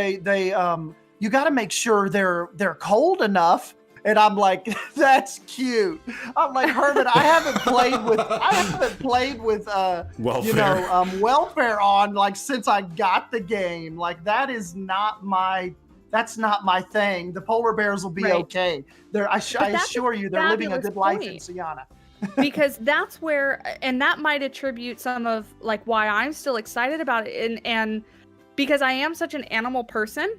you got to make sure they're cold enough. And I'm like, that's cute. I'm like, Herman, I haven't played with welfare. Welfare on like since I got the game. Like that's not my thing. The polar bears will be okay. I assure you, they're living a good life in Suyana. Because that's where, and that might attribute some of like why I'm still excited about it, and because I am such an animal person,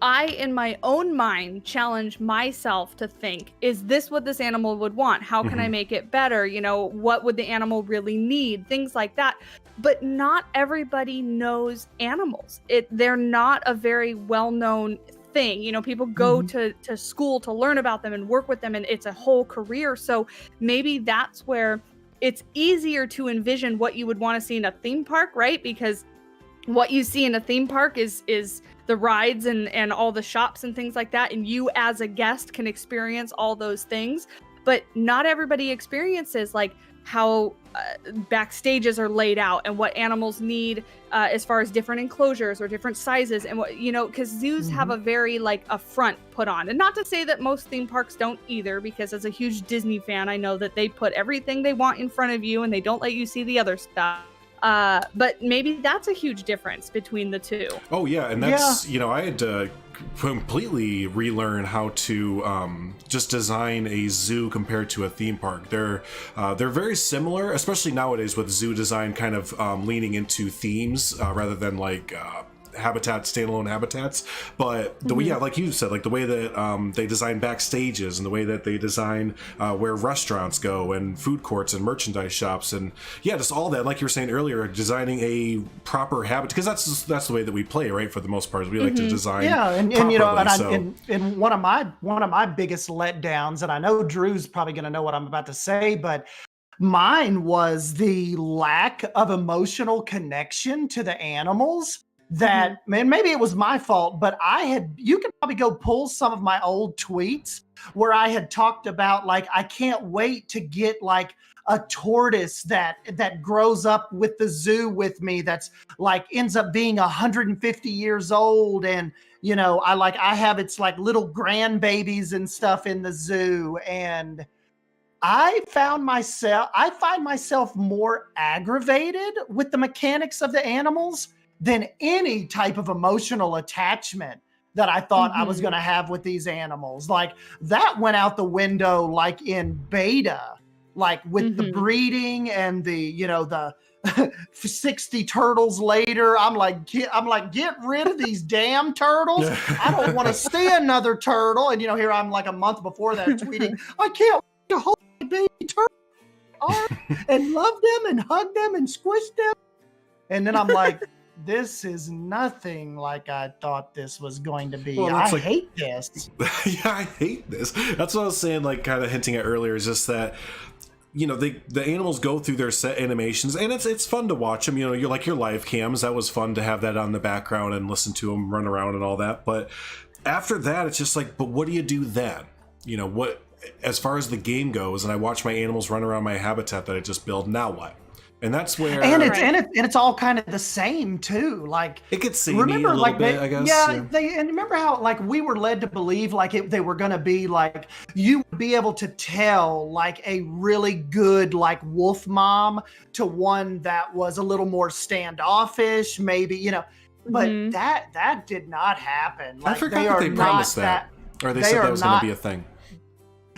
I, in my own mind, challenge myself to think, is this what this animal would want? How can I make it better? What would the animal really need? Things like that. But not everybody knows animals. They're not a very well-known thing. People go to school to learn about them and work with them, and it's a whole career. So maybe that's where it's easier to envision what you would want to see in a theme park, right? Because what you see in a theme park is the rides and all the shops and things like that, and you as a guest can experience all those things. But not everybody experiences like how backstages are laid out and what animals need as far as different enclosures or different sizes, and what because zoos have a very like a front put on. And not to say that most theme parks don't either, because as a huge Disney fan, I know that they put everything they want in front of you and they don't let you see the other stuff. But maybe that's a huge difference between the two. Oh yeah, and that's I had to completely relearn how to just design a zoo compared to a theme park. They're very similar, especially nowadays with zoo design kind of leaning into themes rather than like standalone habitats. But the way, like you said, like the way that they design backstages and the way that they design where restaurants go and food courts and merchandise shops, and just all that, like you were saying earlier, designing a proper habitat, because that's the way that we play, right? For the most part, we like to design and one of my biggest letdowns, and I know Drew's probably going to know what I'm about to say, but Mine was the lack of emotional connection to the animals that, man, maybe it was my fault, but you can probably go pull some of my old tweets where I had talked about, like, I can't wait to get like a tortoise that grows up with the zoo with me, that's like ends up being 150 years old. And, you know, I have its like little grandbabies and stuff in the zoo. And I find myself more aggravated with the mechanics of the animals than any type of emotional attachment that I thought I was going to have with these animals. Like, that went out the window, like in beta, like with the breeding and the, you know, the 60 turtles later. I'm like, get rid of these damn turtles. I don't want to see another turtle. And, you know, here I'm like a month before that tweeting, I can't wait to hold my baby turtle and love them and hug them and squish them. And then I'm like, this is nothing like I thought this was going to be. I hate this. Yeah, I hate this. That's what I was saying, like kind of hinting at earlier, is just that, you know, the animals go through their set animations, and it's fun to watch them. You know, you're like your live cams. That was fun to have that on the background and listen to them run around and all that. But after that, it's just like, but what do you do then? You know, what, as far as the game goes, and I watch my animals run around my habitat that I just built, now what? And that's where, and it's all kind of the same too. Like, it gets samey a little bit, I guess. Yeah, and remember how, like, we were led to believe like they were going to be like, you would be able to tell like a really good like wolf mom to one that was a little more standoffish, maybe, you know. But that did not happen. Like, I forgot they promised that, or they said that was going to be a thing.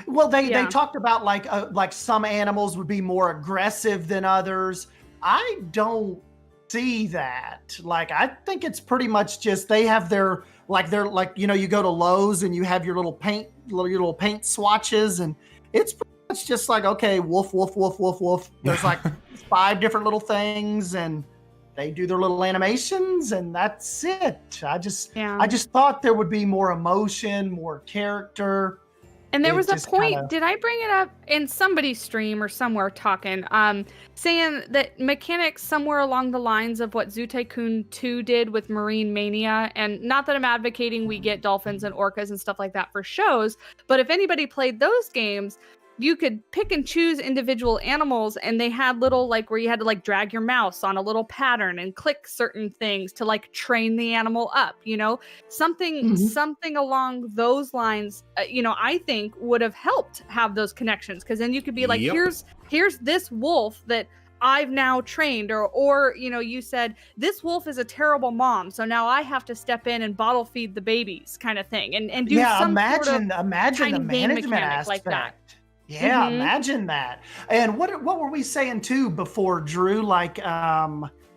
Well, they talked about like some animals would be more aggressive than others. I don't see that. Like, I think it's pretty much just they have their you know, you go to Lowe's and you have your little paint swatches, and it's pretty much just like, okay, wolf, wolf, wolf, wolf, wolf. There's like 5 different little things, and they do their little animations, and that's it. I just thought there would be more emotion, more character. And there was a point, did I bring it up in somebody's stream or somewhere talking, saying that mechanics somewhere along the lines of what Zoo Tycoon 2 did with Marine Mania, and not that I'm advocating we get dolphins and orcas and stuff like that for shows, but if anybody played those games, you could pick and choose individual animals, and they had little, like, where you had to like drag your mouse on a little pattern and click certain things to like train the animal up, you know, something along those lines, you know, I think would have helped have those connections. Cause then you could be like, here's this wolf that I've now trained, or, you know, you said this wolf is a terrible mom, so now I have to step in and bottle feed the babies, kind of thing. And do some imagine sort of the management aspect like that. Yeah, imagine that. And what were we saying too before, Drew? Like,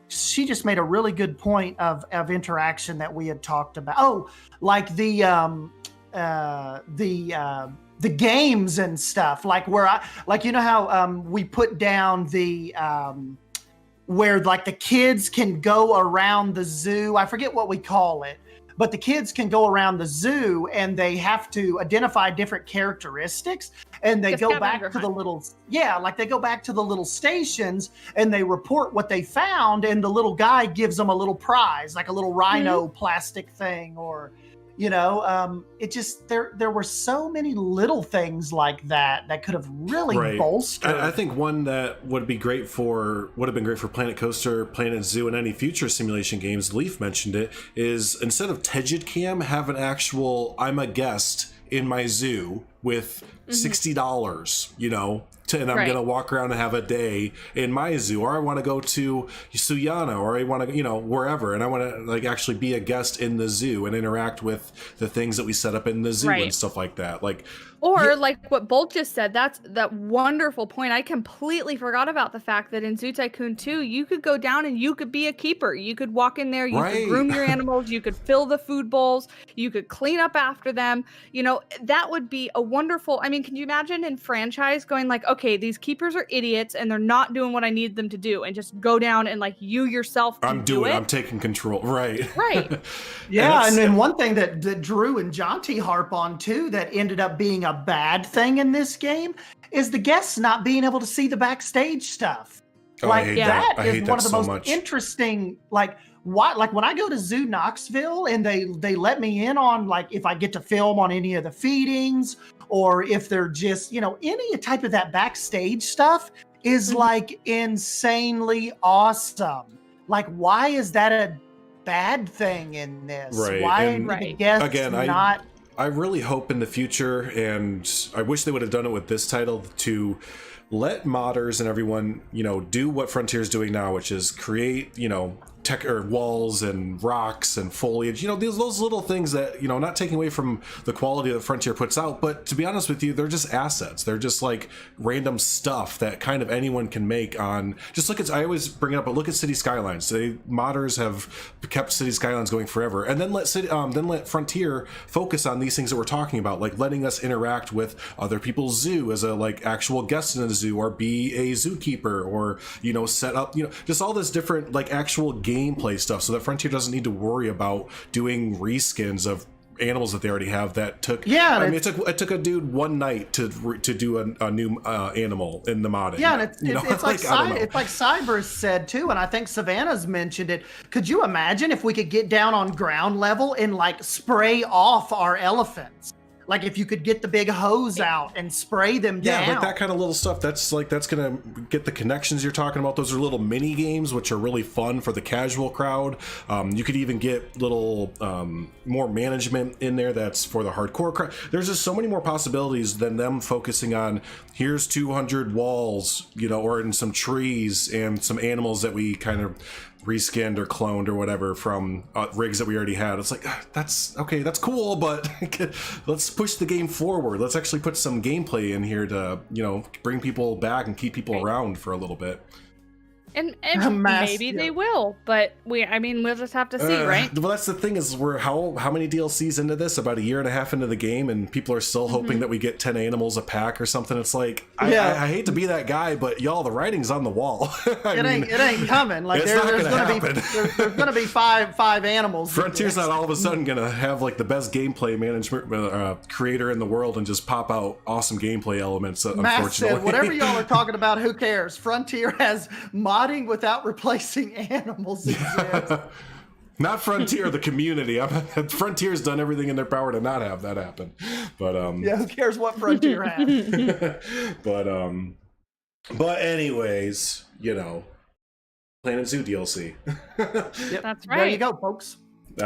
she just made a really good point of interaction that we had talked about. Oh, like the games and stuff. Like, where you know how we put down the where like the kids can go around the zoo. I forget what we call it. But the kids can go around the zoo and they have to identify different characteristics, and they go back to the little stations and they report what they found, and the little guy gives them a little prize, like a little rhino plastic thing, or, you know, it just, there were so many little things like that could have really bolstered. I think one that would have been great for Planet Coaster, Planet Zoo, and any future simulation games, Leaf mentioned it, is instead of Tegid Cam, have an actual, I'm a guest in my zoo with $60, you know, and I'm going to walk around and have a day in my zoo, or I want to go to Suyana, or I want to, you know, wherever, and I want to like actually be a guest in the zoo and interact with the things that we set up in the zoo and stuff like that. Like, or like what Bolt just said, that's that wonderful point. I completely forgot about the fact that in Zoo Tycoon 2, you could go down and you could be a keeper. You could walk in there, you could groom your animals, you could fill the food bowls, you could clean up after them. You know, that would be a wonderful. I mean, can you imagine in franchise going like, okay, these keepers are idiots and they're not doing what I need them to do, and just go down and like you yourself can do it. I'm taking control. Right. Yeah, and one thing that Drew and Jonty harp on too that ended up being a bad thing in this game is the guests not being able to see the backstage stuff. I hate that. I hate one of the so most much. interesting, like when I go to Zoo Knoxville and they let me in on like if I get to film on any of the feedings or if they're just, any type of that backstage stuff is like insanely awesome. Like, why is that a bad thing in this? Right. Why the guests again, not? I really hope in the future, and I wish they would have done it with this title, to let modders and everyone, do what Frontier's doing now, which is create, tech or walls and rocks and foliage, those little things that, not taking away from the quality that Frontier puts out, but to be honest with you, they're just assets. They're just like random stuff that kind of anyone can make on, just look at, I always bring it up, but look at City Skylines. Modders have kept City Skylines going forever, and then let Frontier focus on these things that we're talking about, like letting us interact with other people's zoo as a like actual guest in a zoo, or be a zookeeper, or set up just all this different like actual gameplay stuff, so that Frontier doesn't need to worry about doing reskins of animals that they already have. That took it took a dude one night to do a new animal in the modding. Yeah, and it's like Cybers said too, and I think Savannah's mentioned it. Could you imagine if we could get down on ground level and like spray off our elephants? Like if you could get the big hose out and spray them down. Yeah, like that kind of little stuff. That's gonna get the connections you're talking about. Those are little mini games which are really fun for the casual crowd. You could even get little more management in there that's for the hardcore crowd. There's just so many more possibilities than them focusing on here's 200 walls, or in some trees and some animals that we kind of reskinned or cloned or whatever from rigs that we already had. It's like, that's okay, that's cool, but let's push the game forward. Let's actually put some gameplay in here to bring people back and keep people around for a little bit. And maybe they will, but we'll just have to see, right? Well, that's the thing, is we're how many DLCs into this? About a year and a half into the game, and people are still hoping that we get 10 animals a pack or something. It's like, I hate to be that guy, but y'all, the writing's on the wall. It ain't coming. Like there's gonna be five animals. Frontier's not all of a sudden gonna have like the best gameplay management creator in the world and just pop out awesome gameplay elements. Unfortunately, said, whatever y'all are talking about, who cares? Frontier has modding without replacing animals exists. Not Frontier, the community. Frontier's done everything in their power to not have that happen. But who cares what Frontier has? But anyways, Planet Zoo DLC. Yep. That's right. There you go, folks.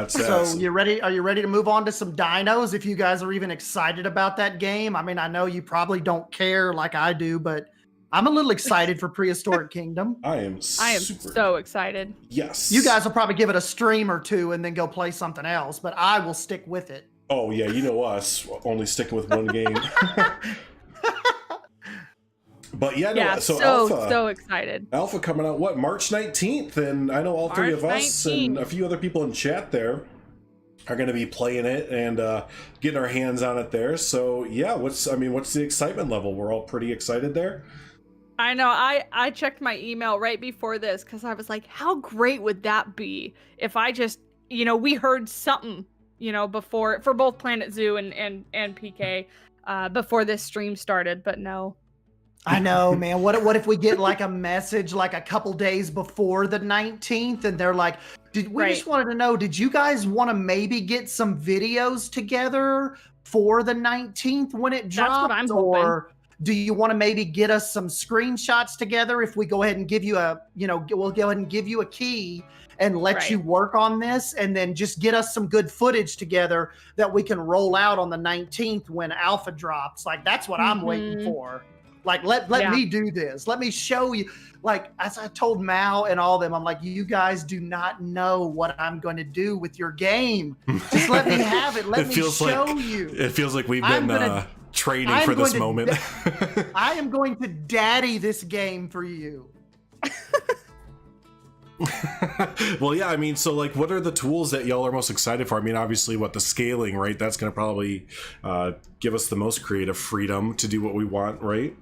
So you ready? Are you ready to move on to some dinos? If you guys are even excited about that game, I know you probably don't care like I do, but I'm a little excited for Prehistoric Kingdom. I am so excited. Yes. You guys will probably give it a stream or two and then go play something else, but I will stick with it. Oh yeah, us only sticking with one game. But so Alpha, so excited. Alpha coming out March 19th, and I know all three of us and a few other people in chat there are going to be playing it and getting our hands on it there. So yeah, what's the excitement level? We're all pretty excited there. I know. I checked my email right before this because I was like, how great would that be if I just, we heard something, before, for both Planet Zoo and PK before this stream started, but no. I know, man. What if we get like a message like a couple days before the 19th and they're like, just wanted to know, did you guys want to maybe get some videos together for the 19th when it drops? That's what I'm hoping. Do you want to maybe get us some screenshots together if we go ahead and give you we'll go ahead and give you a key and let you work on this, and then just get us some good footage together that we can roll out on the 19th when Alpha drops. Like, that's what I'm waiting for. Like, let me do this. Let me show you. Like, as I told Mao and all them, I'm like, you guys do not know what I'm going to do with your game. Just let me have it. Let me show you. It feels like we've been training for this moment. I am going to daddy this game for you. Well, yeah, I mean, so like, what are the tools that y'all are most excited for? I mean, obviously, the scaling, right? That's going to probably give us the most creative freedom to do what we want, right?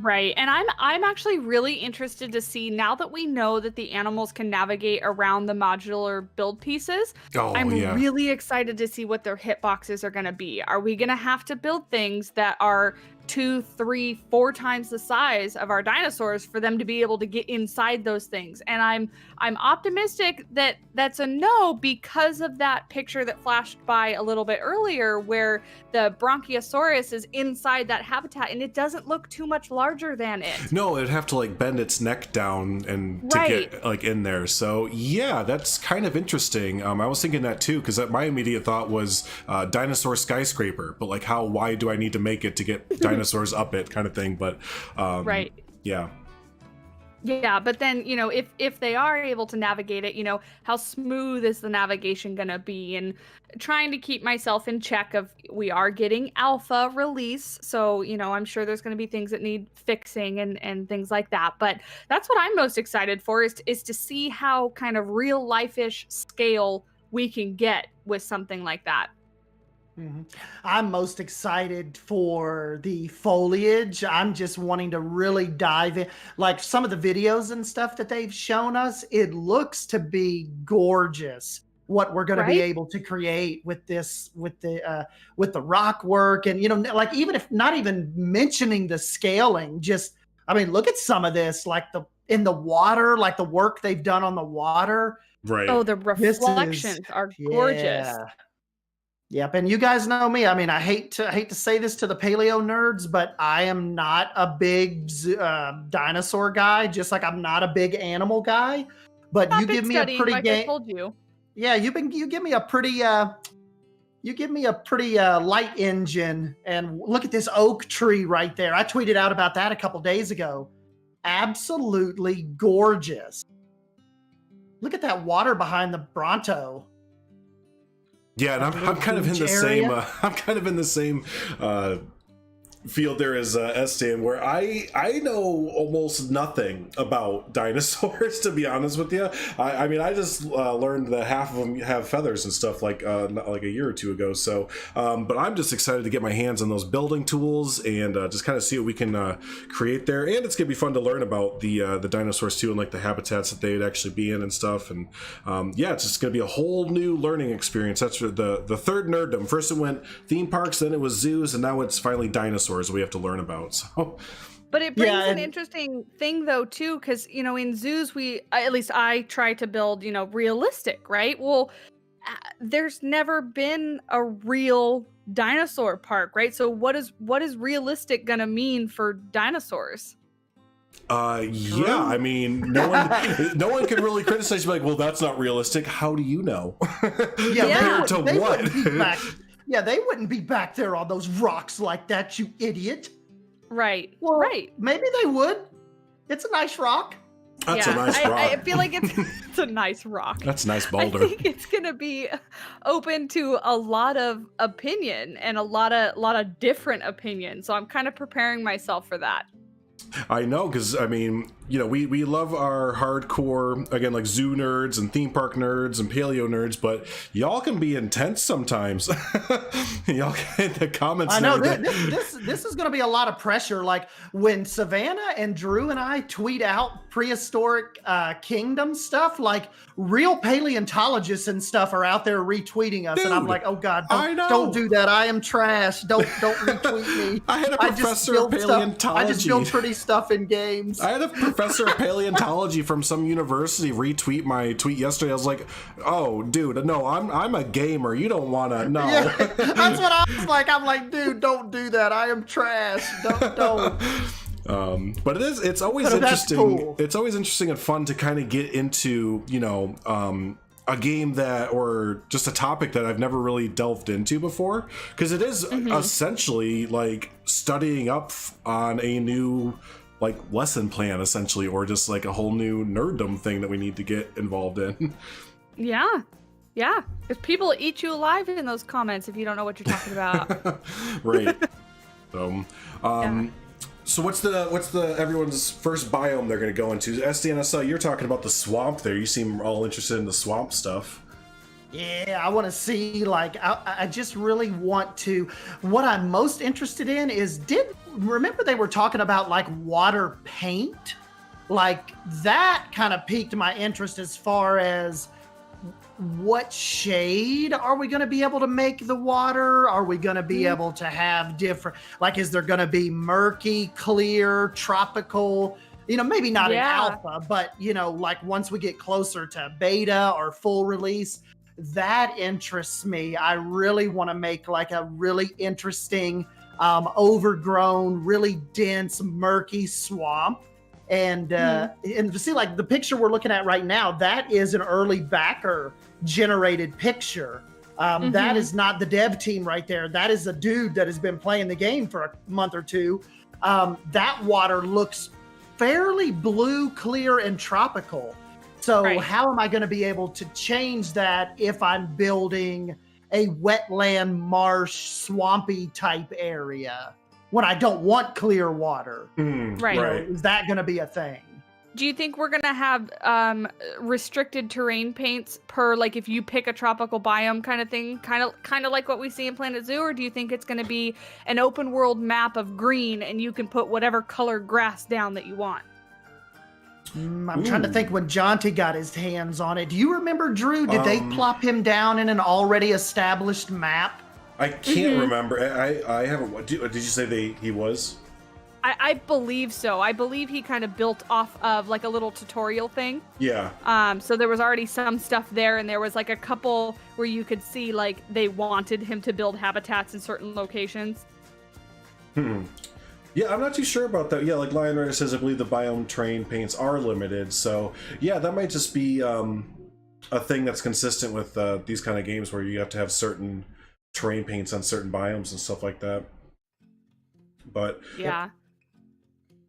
Right. And I'm actually really interested to see, now that we know that the animals can navigate around the modular build pieces, I'm really excited to see what their hitboxes are going to be. Are we going to have to build things that are 2, 3, 4 times the size of our dinosaurs for them to be able to get inside those things? And I'm optimistic that that's a no, because of that picture that flashed by a little bit earlier where the Bronchiosaurus is inside that habitat and it doesn't look too much larger than it. No, it'd have to like bend its neck down and to get like in there. So yeah, that's kind of interesting. I was thinking that too, because my immediate thought was dinosaur skyscraper, but like how wide do I need to make it to get dinosaurs up it kind of thing? But yeah, but then, you know, if they are able to navigate it, you know, how smooth is the navigation gonna be? And trying to keep myself in check of, we are getting alpha release, so, you know, I'm sure there's gonna be things that need fixing and things like that. But that's what I'm most excited for, is to see how kind of real life-ish scale we can get with something like that. Mm-hmm. I'm most excited for the foliage. I'm just wanting to really dive in. Like some of the videos and stuff that they've shown us, it looks to be gorgeous what we're going to be able to create with this, with the rock work. And, you know, like, even if not even mentioning the scaling, just, I mean, look at some of this, like in the water, like the work they've done on the water. Right. Oh, the reflections are gorgeous. Yeah. Yep, and you guys know me. I mean, I hate to say this to the paleo nerds, but I am not a big dinosaur guy. Just like I'm not a big animal guy. But you give me a pretty I told you. Yeah, you give me a pretty light engine, and look at this oak tree right there. I tweeted out about that a couple days ago. Absolutely gorgeous. Look at that water behind the Bronto. Yeah, and I'm kind of in the same. I'm kind of in the same field there as Stan, where I know almost nothing about dinosaurs, to be honest with you. I mean, I just learned that half of them have feathers and stuff like a year or two ago. So, but I'm just excited to get my hands on those building tools and just kind of see what we can create there. And it's gonna be fun to learn about the dinosaurs too, and like the habitats that they'd actually be in and stuff. And yeah, it's just gonna be a whole new learning experience. That's the third nerddom. First it went theme parks, then it was zoos, and now it's finally dinosaurs we have to learn about. So, but it brings an interesting thing though too, because, you know, in zoos at least I try to build, you know, realistic, right? Well, there's never been a real dinosaur park, right? So what is realistic gonna mean for dinosaurs? True. I mean, no one can really criticize you, like, well, that's not realistic. How do you know? Compared to what? Yeah, they wouldn't be back there on those rocks like that, you idiot. Right. Well, right. Maybe they would. It's a nice rock. That's a nice rock. I feel like it's a nice rock. That's a nice boulder. I think it's gonna be open to a lot of opinion and a lot of different opinions. So I'm kind of preparing myself for that. I know, because I mean, you know, we love our hardcore, again, like zoo nerds and theme park nerds and paleo nerds, but y'all can be intense sometimes. Y'all in the comments. I know this is going to be a lot of pressure. Like when Savannah and Drew and I tweet out Prehistoric Kingdom stuff, like real paleontologists and stuff are out there retweeting us. Dude, and I'm like, oh God, don't do that. I am trash. Don't retweet me. I had a professor of paleontology. I just build pretty stuff in games. I had a professor of paleontology from some university retweet my tweet yesterday. I was like, oh, dude, no, I'm a gamer. You don't want to know. Yeah, that's what I was like. I'm like, dude, don't do that. I am trash. Don't. But it's always interesting. Cool. It's always interesting and fun to kind of get into, you know, a game that, or just a topic that I've never really delved into before, because it is essentially like studying up on a new like lesson plan, essentially, or just like a whole new nerddom thing that we need to get involved in. Yeah, if people eat you alive in those comments if you don't know what you're talking about. Right. So what's the everyone's first biome they're going to go into? SDN, I saw you're talking about the swamp there. You seem all interested in the swamp stuff. Yeah, I want to see, like, I just really want to, what I'm most interested in is, remember they were talking about, like, water paint? Like, that kind of piqued my interest as far as what shade are we going to be able to make the water? Are we going to be able to have different, like, is there going to be murky, clear, tropical, maybe not in alpha, but, like once we get closer to beta or full release, that interests me. I really want to make like a really interesting, overgrown, really dense, murky swamp. And to see, like, the picture we're looking at right now, that is an early backer generated picture. That is not the dev team right there. That is a dude that has been playing the game for a month or two. That water looks fairly blue, clear, and tropical. So how am I going to be able to change that if I'm building a wetland, marsh, swampy type area when I don't want clear water? Right. Is that going to be a thing? Do you think we're going to have restricted terrain paints per, like, if you pick a tropical biome kind of thing, kind of like what we see in Planet Zoo? Or do you think it's going to be an open world map of green and you can put whatever color grass down that you want? I'm trying to think when Jonty got his hands on it. Do you remember, Drew? Did they plop him down in an already established map? I can't remember. I haven't. Did you say he was? I believe so. I believe he kind of built off of like a little tutorial thing. Yeah. So there was already some stuff there, and there was like a couple where you could see like they wanted him to build habitats in certain locations. Yeah, I'm not too sure about that. Yeah, like Lion Rider says, I believe the biome terrain paints are limited. So yeah, that might just be a thing that's consistent with these kind of games where you have to have certain terrain paints on certain biomes and stuff like that. But yeah,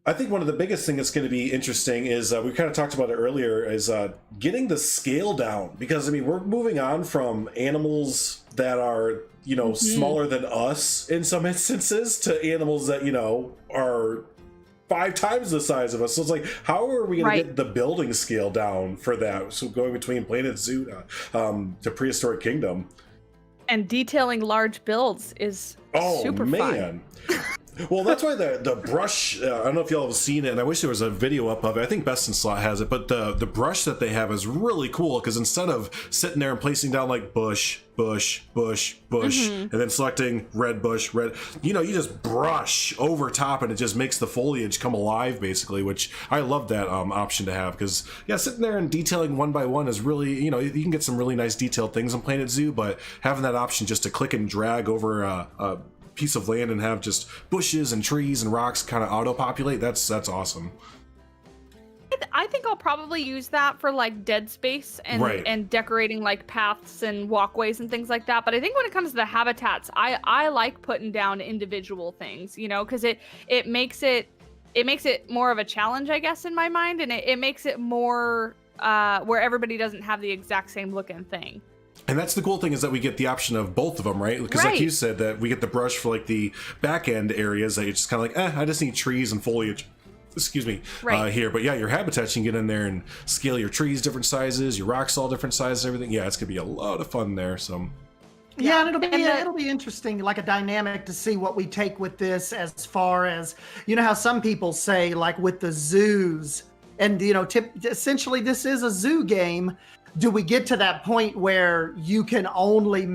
I think one of the biggest thing that's going to be interesting is we kind of talked about it earlier, is getting the scale down, because I mean we're moving on from animals that are smaller than us in some instances to animals that are 5 times the size of us. So it's like, how are we going to get the building scale down for that? So going between Planet Zoo to Prehistoric Kingdom, and detailing large builds is super fun. Well, that's why the brush, I don't know if y'all have seen it, and I wish there was a video up of it. I think Best in Slot has it, but the brush that they have is really cool, because instead of sitting there and placing down like bush, and then selecting red bush, you just brush over top and it just makes the foliage come alive, basically, which I love that option to have, because sitting there and detailing one by one is really, you can get some really nice detailed things on Planet Zoo, but having that option just to click and drag over a piece of land and have just bushes and trees and rocks kind of auto-populate, that's awesome. I think I'll probably use that for like dead space and decorating like paths and walkways and things like that. But I think when it comes to the habitats, I like putting down individual things, because it makes it more of a challenge, I guess, in my mind, and it makes it more where everybody doesn't have the exact same looking thing. And that's the cool thing, is that we get the option of both of them, right? Because like you said, that we get the brush for like the back end areas that you're just kind of like, I just need trees and foliage. Excuse me, here. But yeah, your habitats, you can get in there and scale your trees different sizes, your rocks all different sizes, everything. Yeah, it's gonna be a lot of fun there. So yeah, and it'll be interesting, like a dynamic to see what we take with this, as far as how some people say, like with the zoos, and essentially this is a zoo game. Do we get to that point where you can only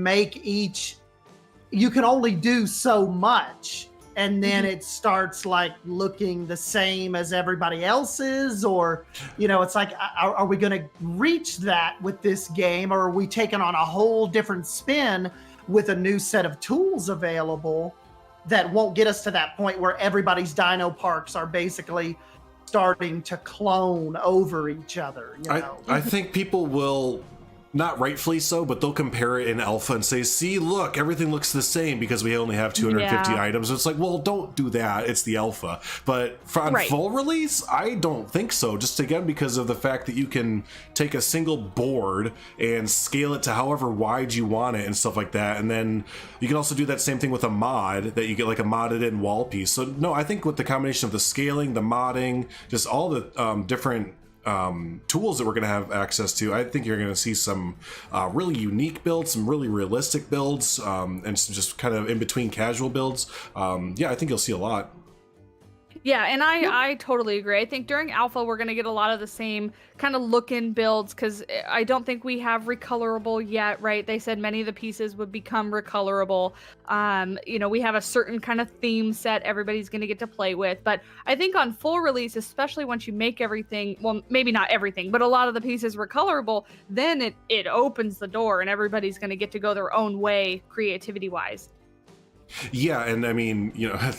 do so much, and then it starts like looking the same as everybody else's? Or, it's like, are we going to reach that with this game, or are we taking on a whole different spin with a new set of tools available that won't get us to that point where everybody's dino parks are basically starting to clone over each other? I think people will not rightfully so, but they'll compare it in alpha and say, see, look, everything looks the same because we only have 250 items. It's like, well, don't do that. It's the alpha. But on full release, I don't think so. Just again, because of the fact that you can take a single board and scale it to however wide you want it and stuff like that. And then you can also do that same thing with a mod, that you get like a modded in wall piece. So no, I think with the combination of the scaling, the modding, just all the different tools that we're going to have access to, I think you're going to see some really unique builds, some really realistic builds, and some just kind of in between casual builds. I think you'll see a lot. Yeah, and I totally agree. I think during alpha we're going to get a lot of the same kind of look-in builds, because I don't think we have recolorable yet, right? They said many of the pieces would become recolorable. We have a certain kind of theme set everybody's going to get to play with. But I think on full release, especially once you make everything, well, maybe not everything, but a lot of the pieces recolorable, then it opens the door and everybody's going to get to go their own way creativity-wise. Yeah, and I mean,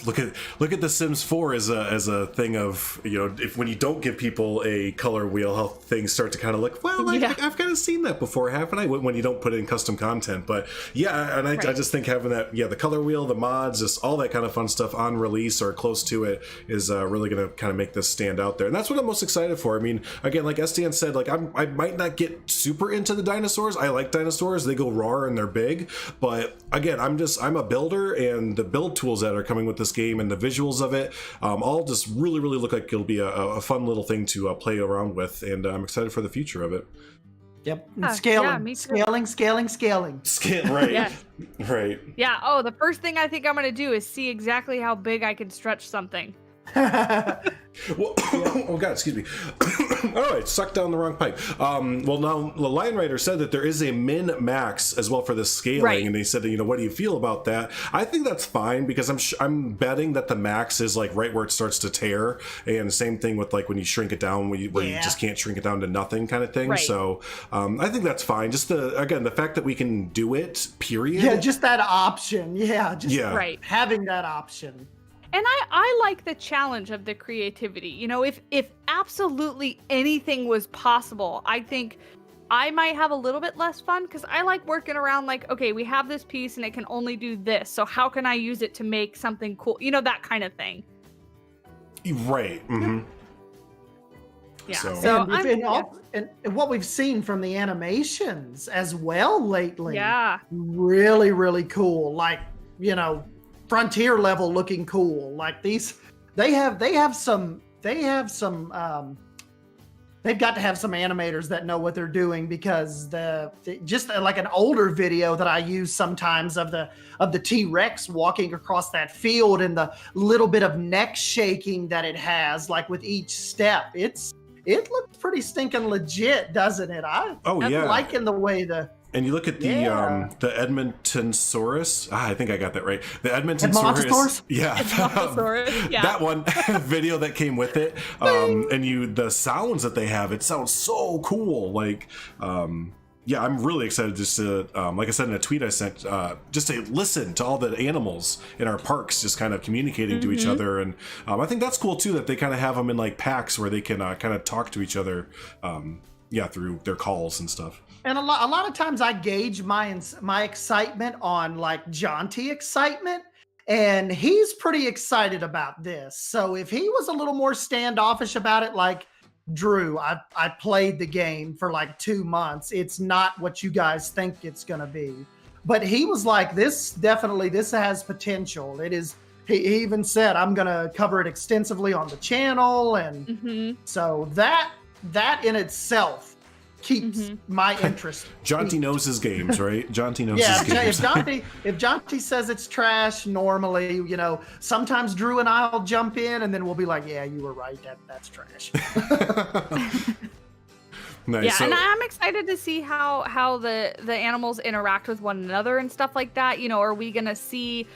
look at The Sims 4 as a thing of, if when you don't give people a color wheel, how things start to kind of look, well, I've kind of seen that before, haven't I? When you don't put in custom content. But yeah, and I just think having that, the color wheel, the mods, just all that kind of fun stuff on release or close to it is really going to kind of make this stand out there. And that's what I'm most excited for. I mean, again, like SDN said, like I might not get super into the dinosaurs. I like dinosaurs. They go raw and they're big. But again, I'm a builder, and the build tools that are coming with this game and the visuals of it all just really, really look like it'll be a fun little thing to play around with, and I'm excited for the future of it. Yep. Scaling. Right. Yeah. Right. Yeah. Oh, the first thing I think I'm going to do is see exactly how big I can stretch something. Well, oh god, excuse me. All right, sucked down the wrong pipe. Well, now the Lion Rider said that there is a min max as well for this scaling, and they said that, what do you feel about that? I think that's fine, because I'm betting that the max is like right where it starts to tear, and same thing with like when you shrink it down, where you just can't shrink it down to nothing kind of thing. Right. So I think that's fine. Just the fact that we can do it, period. Yeah, just that option. Yeah, just having that option. And I like the challenge of the creativity. If absolutely anything was possible, I think I might have a little bit less fun, because I like working around like, okay, we have this piece and it can only do this. So how can I use it to make something cool? That kind of thing. Right. Mm-hmm. Yeah. And what we've seen from the animations as well lately. Yeah. Really, really cool. Like, frontier level looking cool. Like these, they've got to have some animators that know what they're doing, because just like an older video that I use sometimes of the T-Rex walking across that field, and the little bit of neck shaking that it has, like with each step, it looks pretty stinking legit, doesn't it? I'm liking the way And you look at the Edmontonsaurus. I think I got that right. The Edmontonsaurus. Yeah. That one video that came with it. And the sounds that they have, it sounds so cool. Like, I'm really excited just to, like I said in a tweet I sent, just to listen to all the animals in our parks just kind of communicating to each other. And I think that's cool too, that they kind of have them in like packs where they can kind of talk to each other, through their calls and stuff. And a lot of times I gauge my excitement on like Jonty excitement, and he's pretty excited about this. So if he was a little more standoffish about it, like Drew, I played the game for like 2 months. It's not what you guys think it's going to be. But he was like, this has potential. It is. He even said, I'm going to cover it extensively on the channel. And so that in itself keeps my interest. Jonty knows his games, right? Jonty knows his games. If Jonty says it's trash, normally, sometimes Drew and I'll jump in, and then we'll be like, yeah, you were right. That's trash. Nice. Yeah, and I'm excited to see how the animals interact with one another and stuff like that. Are we going to see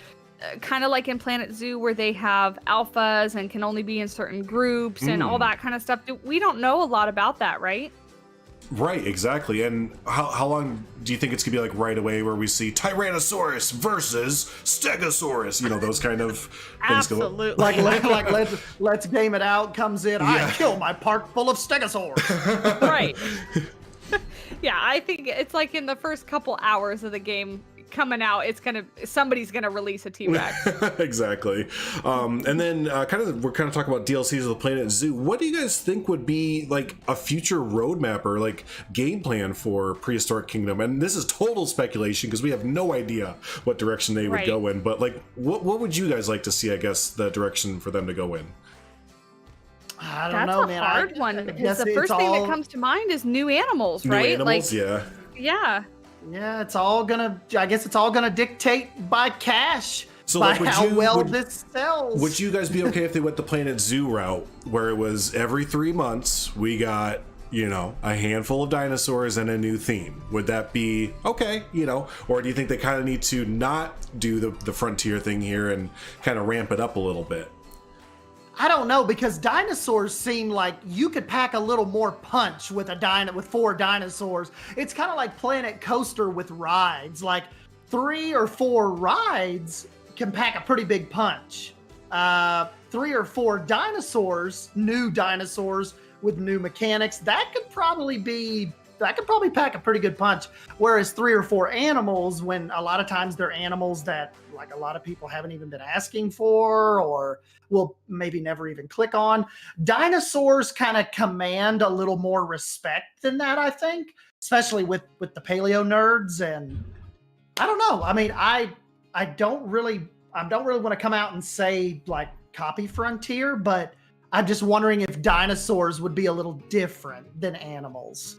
kind of like in Planet Zoo, where they have alphas and can only be in certain groups and all that kind of stuff? We don't know a lot about that, right? Right, exactly. And how long do you think it's gonna be, like right away, where we see Tyrannosaurus versus Stegosaurus? Those kind of things. Absolutely. Let's game it out comes in. I kill my park full of Stegosaurs. Right. Yeah, I think it's like in the first couple hours of the game coming out, somebody's gonna release a T-Rex. Exactly. And then we're kind of talking about DLCs of the Planet Zoo. What do you guys think would be like a future roadmap or like game plan for Prehistoric Kingdom? And this is total speculation because we have no idea what direction they would go in. But like, what would you guys like to see? I guess the direction for them to go in. I don't know, man. That's a hard one because the first thing that comes to mind is new animals, right? New animals, like, yeah. Yeah, I guess it's all gonna dictate by cash. So by like, how well this sells. Would you guys be okay if they went the Planet Zoo route, where it was every 3 months we got, a handful of dinosaurs and a new theme? Would that be okay, or do you think they kind of need to not do the frontier thing here and kind of ramp it up a little bit? I don't know, because dinosaurs seem like you could pack a little more punch with with 4 dinosaurs. It's kind of like Planet Coaster with rides. Like 3 or 4 rides can pack a pretty big punch. 3 or 4 dinosaurs, new dinosaurs with new mechanics, that could probably pack a pretty good punch. Whereas 3 or 4 animals, when a lot of times they're animals that like a lot of people haven't even been asking for or will maybe never even click on. Dinosaurs kind of command a little more respect than that, I think, especially with the paleo nerds. And I don't know. I mean, I don't really want to come out and say like copy Frontier, but I'm just wondering if dinosaurs would be a little different than animals.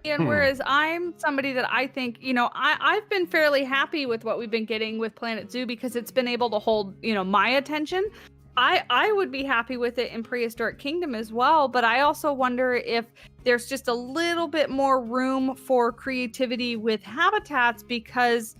And whereas I'm somebody that I think, I've been fairly happy with what we've been getting with Planet Zoo because it's been able to hold, my attention. I would be happy with it in Prehistoric Kingdom as well, but I also wonder if there's just a little bit more room for creativity with habitats because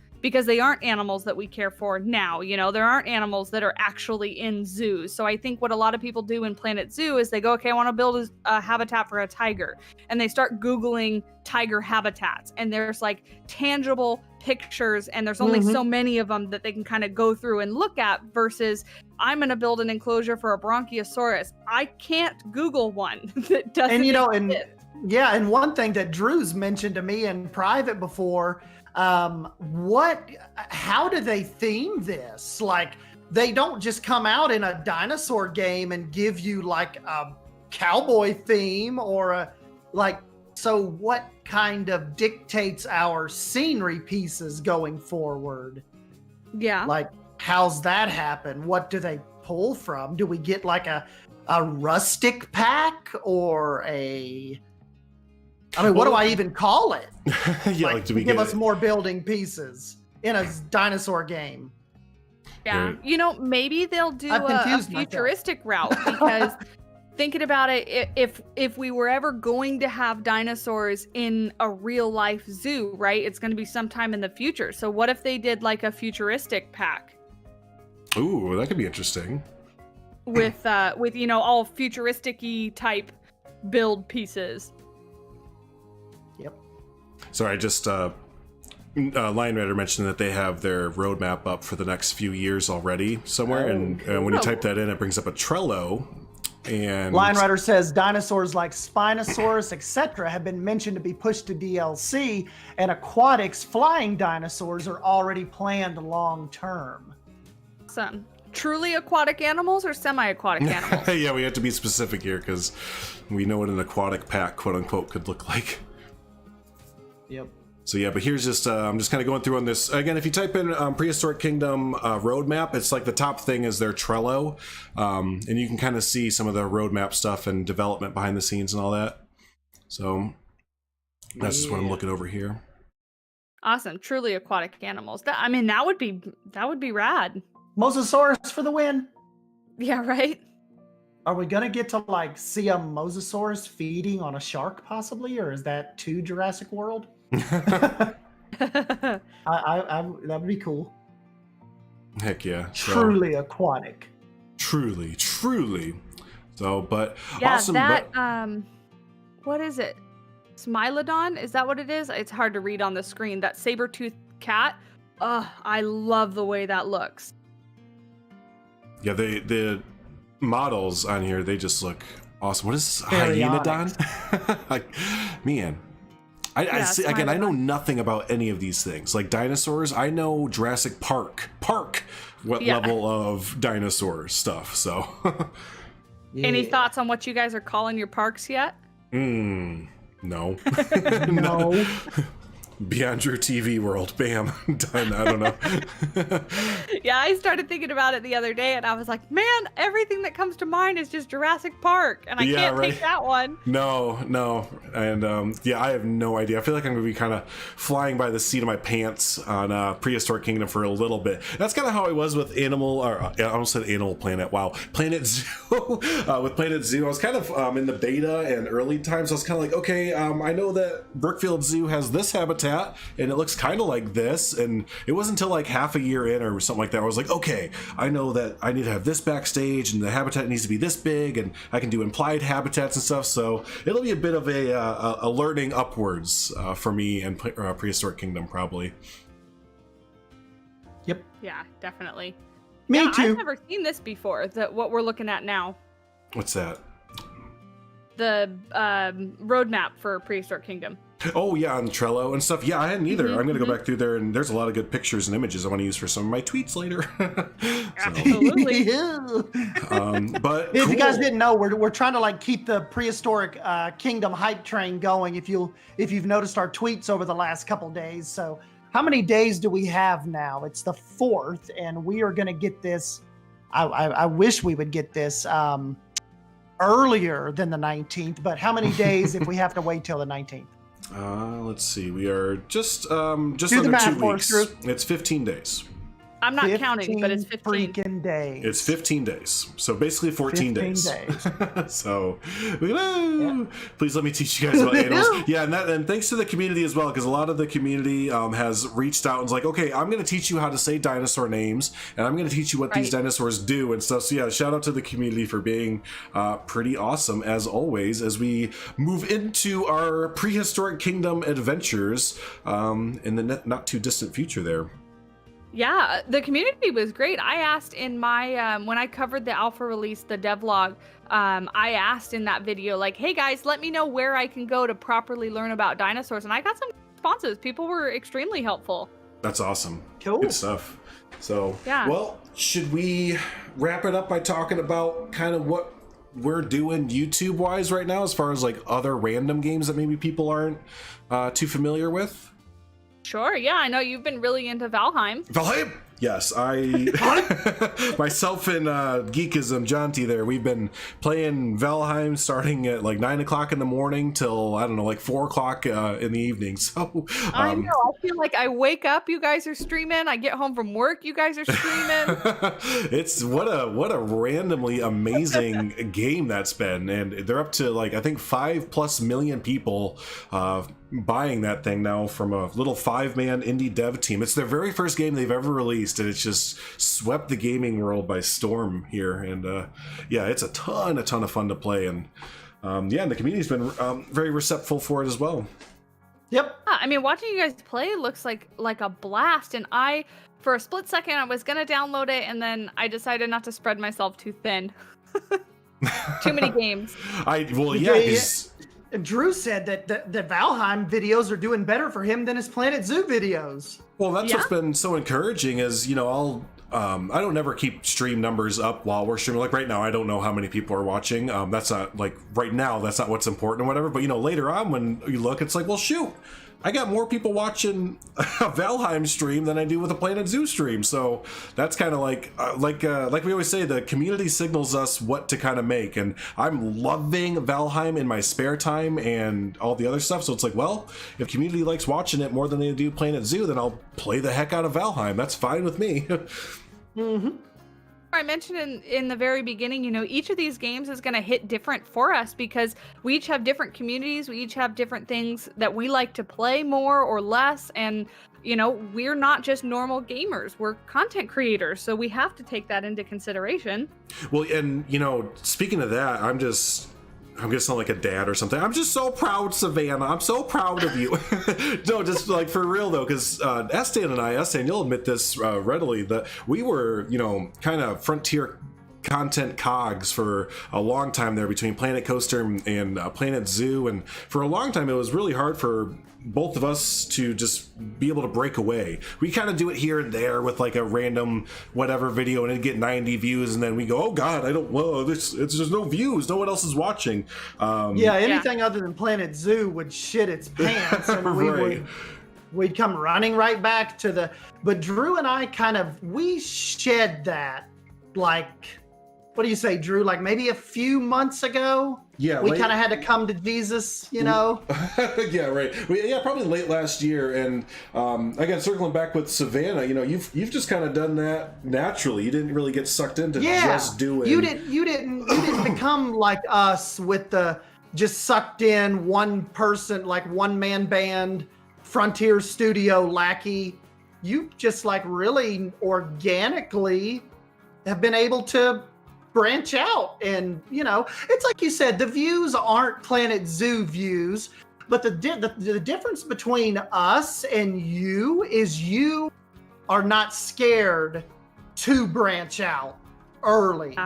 they aren't animals that we care for now. There aren't animals that are actually in zoos. So I think what a lot of people do in Planet Zoo is they go, okay, I want to build a habitat for a tiger. And they start Googling tiger habitats. And there's like tangible pictures and there's only so many of them that they can kind of go through and look at versus I'm going to build an enclosure for a Bronchiosaurus. I can't Google one that doesn't exist. And one thing that Drew's mentioned to me in private before, how do they theme this? Like, they don't just come out in a dinosaur game and give you like a cowboy theme so what kind of dictates our scenery pieces going forward? Yeah. Like, how's that happen? What do they pull from? Do we get like a rustic pack or what do I even call it? Yeah, do we give us more building pieces in a dinosaur game? Yeah, maybe they'll do a futuristic route because thinking about it, if we were ever going to have dinosaurs in a real life zoo, right? It's going to be sometime in the future. So what if they did like a futuristic pack? Ooh, that could be interesting. With all futuristic-y type build pieces. Yep. Sorry, just Lion Rider mentioned that they have their roadmap up for the next few years already somewhere, and when you type that in, it brings up a Trello. And Lion Rider says dinosaurs like Spinosaurus, etc., have been mentioned to be pushed to DLC, and aquatics flying dinosaurs are already planned long term. Awesome. Truly aquatic animals or semi-aquatic animals? Yeah, we have to be specific here because we know what an aquatic pack, quote unquote, could look like. Yep. So yeah, but here's just, I'm just kind of going through on this. Again, if you type in Prehistoric Kingdom roadmap, it's like the top thing is their Trello. And you can kind of see some of the roadmap stuff and development behind the scenes and all that. So that's just what I'm looking over here. Awesome. Truly aquatic animals. That would be rad. Mosasaurus for the win. Yeah, right? Are we gonna get to like see a Mosasaurus feeding on a shark possibly, or is that too Jurassic World? I that would be cool. Heck yeah. Truly aquatic. Truly. So, but yeah, awesome. That what is it? Smilodon? Is that what it is? It's hard to read on the screen. That saber-toothed cat. I love the way that looks. Yeah, the models on here, they just look awesome. What is Hyenodon? Like, man, I see, again, I know nothing about any of these things. Like dinosaurs, I know Jurassic Park, level of dinosaur stuff. So, Any thoughts on what you guys are calling your parks yet? No. No. BeyondDrewTV world, bam, done. I don't know. Yeah, I started thinking about it the other day, and I was like, man, everything that comes to mind is just Jurassic Park, and I can't take that one. No, and I have no idea. I feel like I'm gonna be kind of flying by the seat of my pants on Prehistoric Kingdom for a little bit. That's kind of how I was with I almost said Animal Planet. Wow, Planet Zoo. With Planet Zoo, I was kind of in the beta and early times. I was kind of like, okay, I know that Brookfield Zoo has this habitat, and it looks kind of like this, and it wasn't until like half a year in or something like that I was like, okay, I know that I need to have this backstage and the habitat needs to be this big, and I can do implied habitats and stuff, so it'll be a bit of a learning upwards for me and Prehistoric Kingdom probably. Yep. Yeah, definitely. Me too. I've never seen this before, what we're looking at now. What's that? The roadmap for Prehistoric Kingdom. Oh yeah, on Trello and stuff. Yeah, I hadn't either. I'm gonna go back through there, and there's a lot of good pictures and images I want to use for some of my tweets later. Absolutely. But if you guys didn't know, we're trying to like keep the Prehistoric Kingdom hype train going. If you've noticed our tweets over the last couple days. So how many days do we have now? It's the 4th, and we are gonna get this. I wish we would get this earlier than the 19th, but how many days if we have to wait till the 19th? Let's see. We are just under 2 weeks. It's 15 days. I'm not counting, but it's 15 freaking days. It's 15 days. So basically 14 days. So, please let me teach you guys about animals. Yeah, and thanks to the community as well, because a lot of the community has reached out and is like, okay, I'm going to teach you how to say dinosaur names, and I'm going to teach you what these dinosaurs do and stuff. So yeah, shout out to the community for being pretty awesome as always as we move into our Prehistoric Kingdom adventures in the not too distant future there. Yeah, the community was great. I asked in my, when I covered the alpha release, the devlog, I asked in that video, like, hey guys, let me know where I can go to properly learn about dinosaurs. And I got some responses. People were extremely helpful. That's awesome. Cool. Good stuff. So, yeah. Well, should we wrap it up by talking about kind of what we're doing YouTube-wise right now as far as like other random games that maybe people aren't too familiar with? Sure, yeah, I know you've been really into Valheim. Valheim! Yes, myself and Geekism, Jonty there, we've been playing Valheim starting at like 9 o'clock in the morning till, I don't know, like 4 o'clock in the evening. So I know, I feel like I wake up, you guys are streaming. I get home from work, you guys are streaming. It's what a randomly amazing game that's been. And they're up to like, I think 5+ million people buying that thing now from a little 5-man indie dev team. It's their very first game they've ever released, and it's just swept the gaming world by storm here. And yeah, it's a ton of fun to play, and yeah, and the community's been very receptive for it as well. Yep. I mean, watching you guys play looks like a blast, and for a split second I was gonna download it, and then I decided not to spread myself too thin. Too many games. Drew said that the Valheim videos are doing better for him than his Planet Zoo videos. Well, that's what's been so encouraging is, you know, I don't never keep stream numbers up while we're streaming. Like right now, I don't know how many people are watching. That's not like right now, that's not what's important or whatever. But, you know, later on when you look, it's like, well, shoot, I got more people watching a Valheim stream than I do with a Planet Zoo stream. So that's kind of like we always say, the community signals us what to kind of make. And I'm loving Valheim in my spare time and all the other stuff. So it's like, well, if community likes watching it more than they do Planet Zoo, then I'll play the heck out of Valheim. That's fine with me. Mm-hmm. I mentioned in the very beginning, you know, each of these games is going to hit different for us because we each have different communities. We each have different things that we like to play more or less. And, you know, we're not just normal gamers. We're content creators. So we have to take that into consideration. Well, and, you know, speaking of that, I'm gonna sound like a dad or something. I'm just so proud, Savannah. I'm so proud of you. No, just like for real though, because Estan and you'll admit this readily, that we were, you know, kind of frontier content cogs for a long time there between Planet Coaster and Planet Zoo, and for a long time it was really hard for both of us to just be able to break away. We kind of do it here and there with like a random whatever video and it'd get 90 views and then we go, oh god, there's no views, no one else is watching. Anything other than Planet Zoo would shit its pants and we'd come running right back to but Drew and I we shed that, like, what do you say, Drew? Like maybe a few months ago? Yeah. We kind of had to come to Jesus, you know? Yeah, right. Probably late last year. And again, circling back with Savannah, you know, you've just kind of done that naturally. You didn't really get sucked into just doing. You didn't become like us with the just sucked in one person, like one man band, Frontier Studio lackey. You just like really organically have been able to branch out, and you know, it's like you said, the views aren't Planet Zoo views, but the difference between us and you is you are not scared to branch out early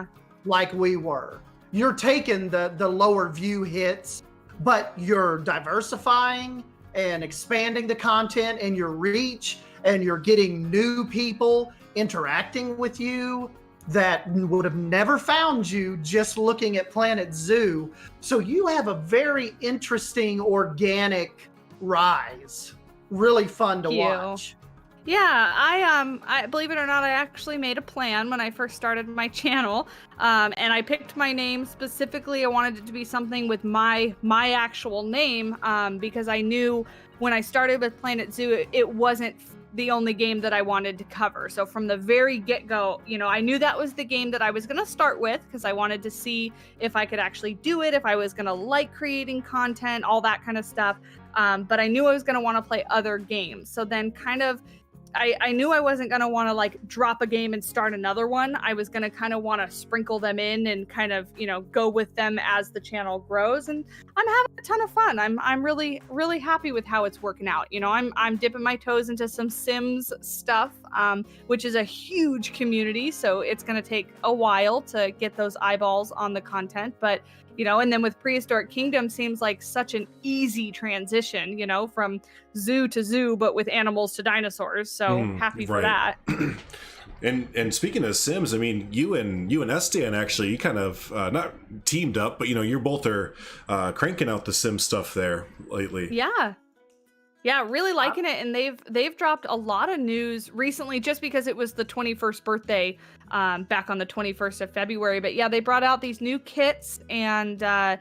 like we were. You're taking the lower view hits, but you're diversifying and expanding the content and your reach, and you're getting new people interacting with you that would have never found you just looking at Planet Zoo. So you have a very interesting organic rise. Really fun to watch. Yeah, I believe it or not, I actually made a plan when I first started my channel, and I picked my name specifically. I wanted it to be something with my actual name, because I knew when I started with Planet Zoo, it wasn't the only game that I wanted to cover. So from the very get-go, you know, I knew that was the game that I was going to start with because I wanted to see if I could actually do it, if I was going to like creating content, all that kind of stuff. But I knew I was going to want to play other games. So then kind of I knew I wasn't going to want to like drop a game and start another one. I was going to kind of want to sprinkle them in and kind of, you know, go with them as the channel grows. And I'm having a ton of fun. I'm really, really happy with how it's working out. You know, I'm dipping my toes into some Sims stuff, which is a huge community. So it's going to take a while to get those eyeballs on the content. But you know, and then with Prehistoric Kingdom seems like such an easy transition, you know, from zoo to zoo, but with animals to dinosaurs. So happy for that. And speaking of Sims, I mean, you and Estian actually, you kind of not teamed up, but you know, you both are cranking out the Sim stuff there lately. Yeah, really liking it, and they've dropped a lot of news recently just because it was the 21st birthday back on the 21st of February. But yeah, they brought out these new kits and a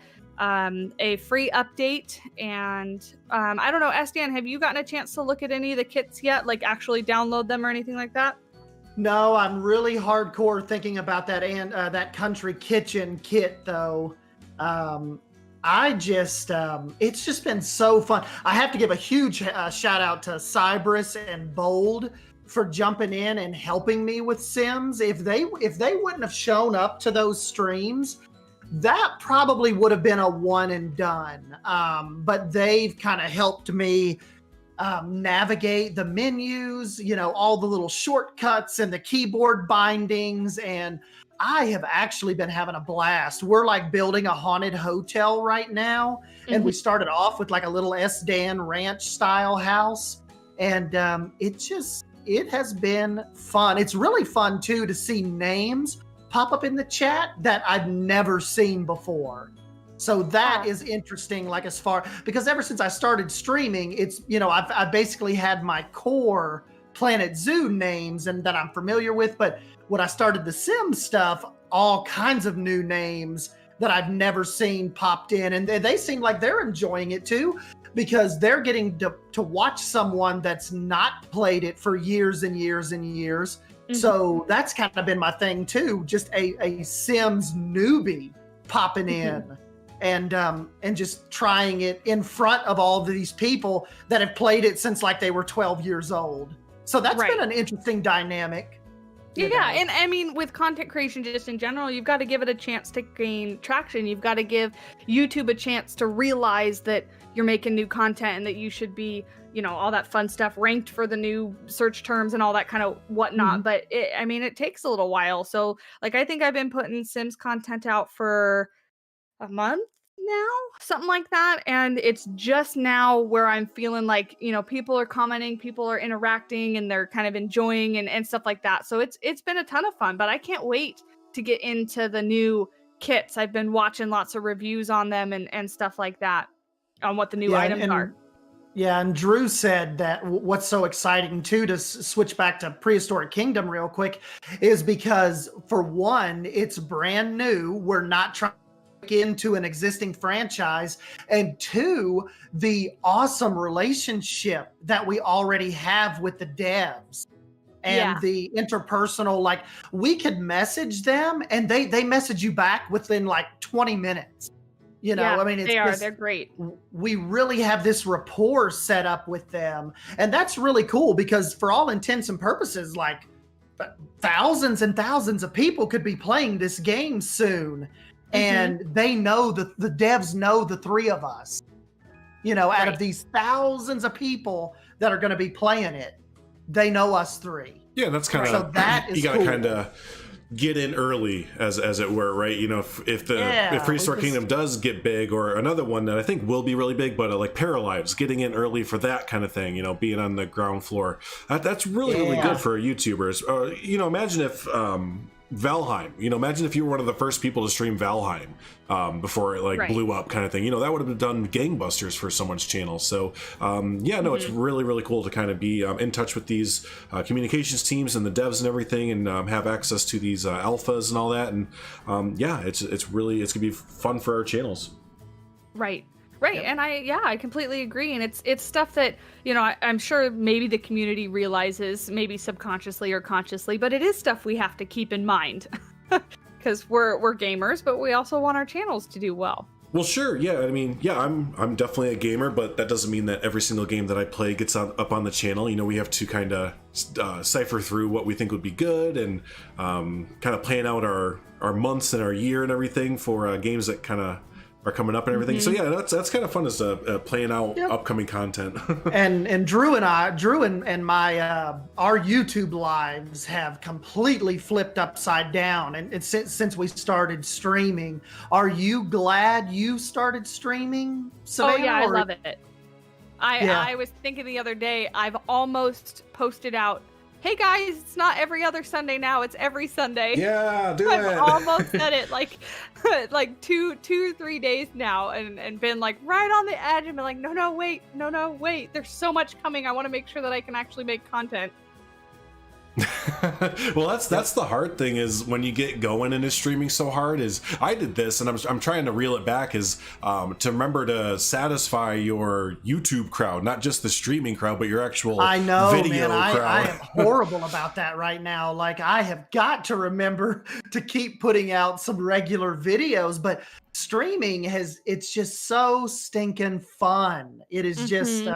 free update. And I don't know, Estian, have you gotten a chance to look at any of the kits yet? Like actually download them or anything like that? No, I'm really hardcore thinking about that and that country kitchen kit though. It's just been so fun. I have to give a huge shout out to Cybris and Bold for jumping in and helping me with Sims. If they wouldn't have shown up to those streams, that probably would have been a one and done. But they've kind of helped me navigate the menus, you know, all the little shortcuts and the keyboard bindings, and I have actually been having a blast. We're like building a haunted hotel right now. And we started off with like a little Dan ranch style house. And it has been fun. It's really fun too to see names pop up in the chat that I've never seen before. So that is interesting, like as far, because ever since I started streaming, it's, you know, I've basically had my core Planet Zoo names and that I'm familiar with, but when I started the Sims stuff, all kinds of new names that I've never seen popped in, and they seem like they're enjoying it too, because they're getting to watch someone that's not played it for years and years and years. So that's kind of been my thing too, just a Sims newbie popping in and just trying it in front of all of these people that have played it since like they were 12 years old. So that's been an interesting dynamic. Yeah, and I mean, with content creation just in general, you've got to give it a chance to gain traction. You've got to give YouTube a chance to realize that you're making new content and that you should be, all that fun stuff, ranked for the new search terms and all that kind of whatnot. But it takes a little while. So like, I think I've been putting Sims content out for a month now, something like that, and it's just now where I'm feeling like people are commenting, people are interacting, and they're kind of enjoying and stuff like that. So it's been a ton of fun, but I can't wait to get into the new kits. I've been watching lots of reviews on them and stuff like that on what the new items are. Yeah, and Drew said that what's so exciting too, to switch back to Prehistoric Kingdom real quick, is because for one, it's brand new. We're not trying into an existing franchise, and two, the awesome relationship that we already have with the devs and the interpersonal, like we could message them and they message you back within like 20 minutes. They're great. We really have this rapport set up with them, and that's really cool because for all intents and purposes, like thousands and thousands of people could be playing this game soon. And they know the devs know the three of us, out of these thousands of people that are going to be playing it, they know us three. Yeah, that's kind of, so that is you got to kind of get in early as it were, right? If Prehistoric Kingdom does get big, or another one that I think will be really big, but like Paralives, getting in early for that kind of thing, being on the ground floor, that's really good for YouTubers. Imagine if Valheim, imagine if you were one of the first people to stream Valheim before it blew up, kind of thing. That would have been done gangbusters for someone's channel. So it's really, really cool to kind of be in touch with these communications teams and the devs and everything, and have access to these alphas and all that. And it's gonna be fun for our channels. Right. Yep. And I completely agree. And it's stuff that, I'm sure maybe the community realizes, maybe subconsciously or consciously, but it is stuff we have to keep in mind because we're gamers, but we also want our channels to do well. Well, sure. Yeah. I'm definitely a gamer, but that doesn't mean that every single game that I play gets up on the channel. We have to kind of cipher through what we think would be good, and kind of plan out our months and our year and everything for games that kind of are coming up and everything. So that's kind of fun, as playing out upcoming content. and Drew and my our YouTube lives have completely flipped upside down, and since we started streaming. Are you glad you started streaming, Savannah? Oh yeah, I love it. I was thinking the other day, I've almost posted out, hey guys, it's not every other Sunday now, it's every Sunday. Yeah, do it. I've almost said it like 2 or 3 days now, and been like right on the edge and been like, no, wait, there's so much coming. I want to make sure that I can actually make content. Well, that's the hard thing, is when you get going and is streaming so hard. Is I did this, and I'm trying to reel it back, is to remember to satisfy your YouTube crowd, not just the streaming crowd, but your actual video crowd. I am horrible about that right now. Like, I have got to remember to keep putting out some regular videos, but streaming it's just so stinking fun. It is just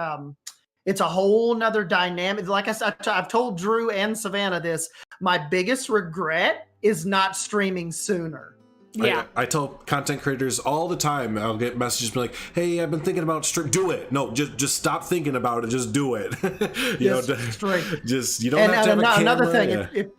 it's a whole nother dynamic. Like I said, I've told Drew and Savannah this. My biggest regret is not streaming sooner. Yeah, I tell content creators all the time. I'll get messages like, "Hey, I've been thinking about do it." No, just stop thinking about it. Just do it. You don't have to have a camera. Another thing,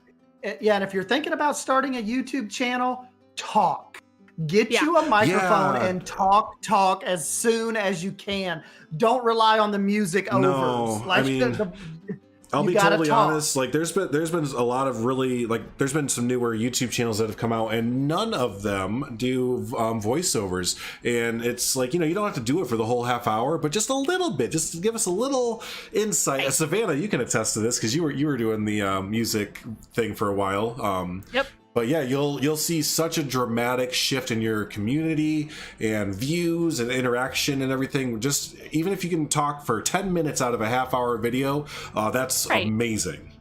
and if you're thinking about starting a YouTube channel, talk. Get you a microphone and talk as soon as you can. Don't rely on the music overs. No, I'll be totally honest. Like, there's been a lot of really, like, there's been some newer YouTube channels that have come out, and none of them do voiceovers. And it's like, you don't have to do it for the whole half hour, but just a little bit, just to give us a little insight. Savannah, you can attest to this because you were doing the music thing for a while. Yep. But yeah, you'll see such a dramatic shift in your community and views and interaction and everything. Just even if you can talk for 10 minutes out of a half-hour video, that's amazing.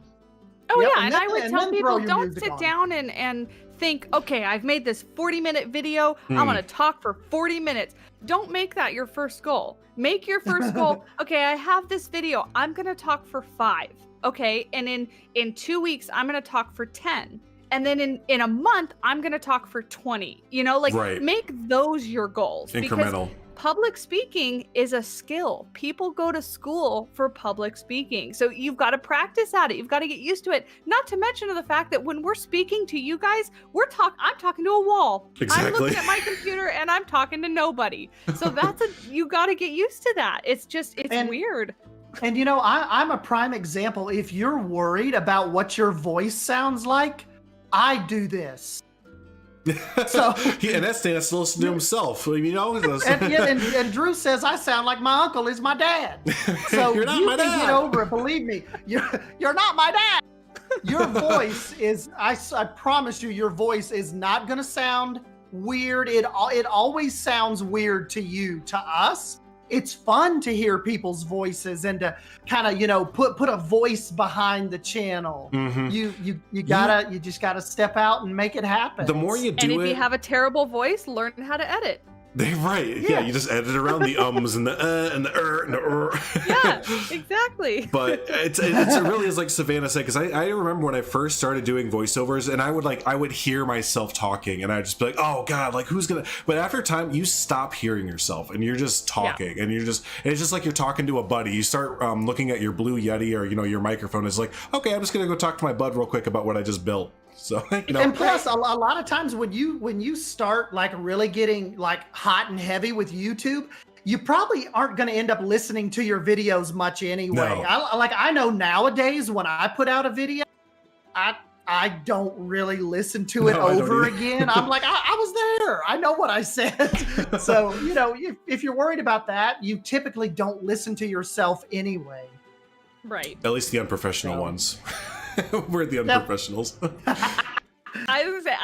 Oh yeah, and I would tell people, don't sit down and think, okay, I've made this 40-minute video. I'm going to talk for 40 minutes. Don't make that your first goal. Make your first goal, okay, I have this video. I'm going to talk for 5. Okay, and in 2 weeks, I'm going to talk for 10. And then in a month, I'm going to talk for 20. You know, like make those your goals. Incremental. Because public speaking is a skill. People go to school for public speaking. So you've got to practice at it. You've got to get used to it. Not to mention the fact that when we're speaking to you guys, I'm talking to a wall. Exactly. I'm looking at my computer and I'm talking to nobody. So you got to get used to that. It's weird. And you know, I'm a prime example. If you're worried about what your voice sounds like, I do this. So and that's to listen to himself, you know. and Drew says I sound like my uncle is my dad. So you're not my dad. Get over it. Believe me, you're not my dad. Your voice is. I promise you, your voice is not going to sound weird. It always sounds weird to you. To us, it's fun to hear people's voices and to kind of, you know, put a voice behind the channel. Mm-hmm. You just gotta step out and make it happen. The more you do it, and if you have a terrible voice, learn how to edit. Right. Yeah, you just edit around the ums and the and the Yeah, exactly. But it really is like Savannah said, because I remember when I first started doing voiceovers, and I would hear myself talking, and I'd just be like, oh God, like who's gonna? But after a time, you stop hearing yourself, and you're just talking, and it's just like you're talking to a buddy. You start looking at your Blue Yeti or your microphone. It's like, okay, I'm just gonna go talk to my bud real quick about what I just built. So, and plus a lot of times when you start like really getting like hot and heavy with YouTube, you probably aren't going to end up listening to your videos much anyway. No. I know nowadays when I put out a video, I don't really listen to it over again. I'm like, I was there. I know what I said. So, you know, if you're worried about that, you typically don't listen to yourself anyway. Right. At least the unprofessional ones. We're the unprofessionals. I was gonna say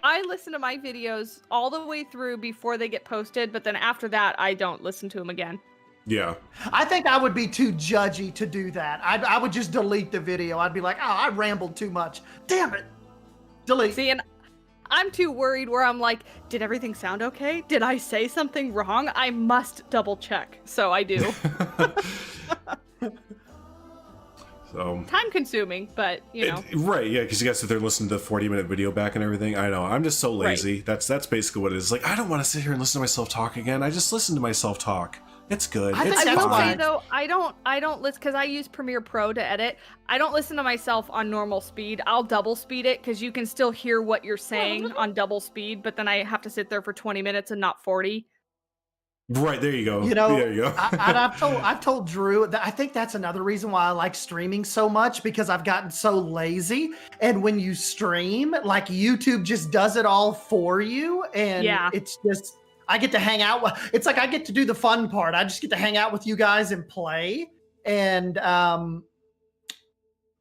I listen to my videos all the way through before they get posted, but then after that I don't listen to them again. Yeah. I think I would be too judgy to do that. I would just delete the video. I'd be like, oh, I rambled too much. Damn it. Delete. See, and I'm too worried where I'm like, did everything sound okay? Did I say something wrong? I must double check. So I do. So, time consuming, but you know. Right, yeah, because you guys sit there and listen to the 40-minute video back and everything. I know. I'm just so lazy. Right. That's basically what it is. Like, I don't want to sit here and listen to myself talk again. I just listen to myself talk. It's good. I will say though, I don't listen because I use Premiere Pro to edit. I don't listen to myself on normal speed. I'll double speed it because you can still hear what you're saying on double speed, but then I have to sit there for 20 minutes and not 40. Right, there you go. You know, there you go. I've told Drew that I think that's another reason why I like streaming so much, because I've gotten so lazy. And when you stream, like YouTube just does it all for you, and it's just I get to hang out. It's like I get to do the fun part. I just get to hang out with you guys and play, and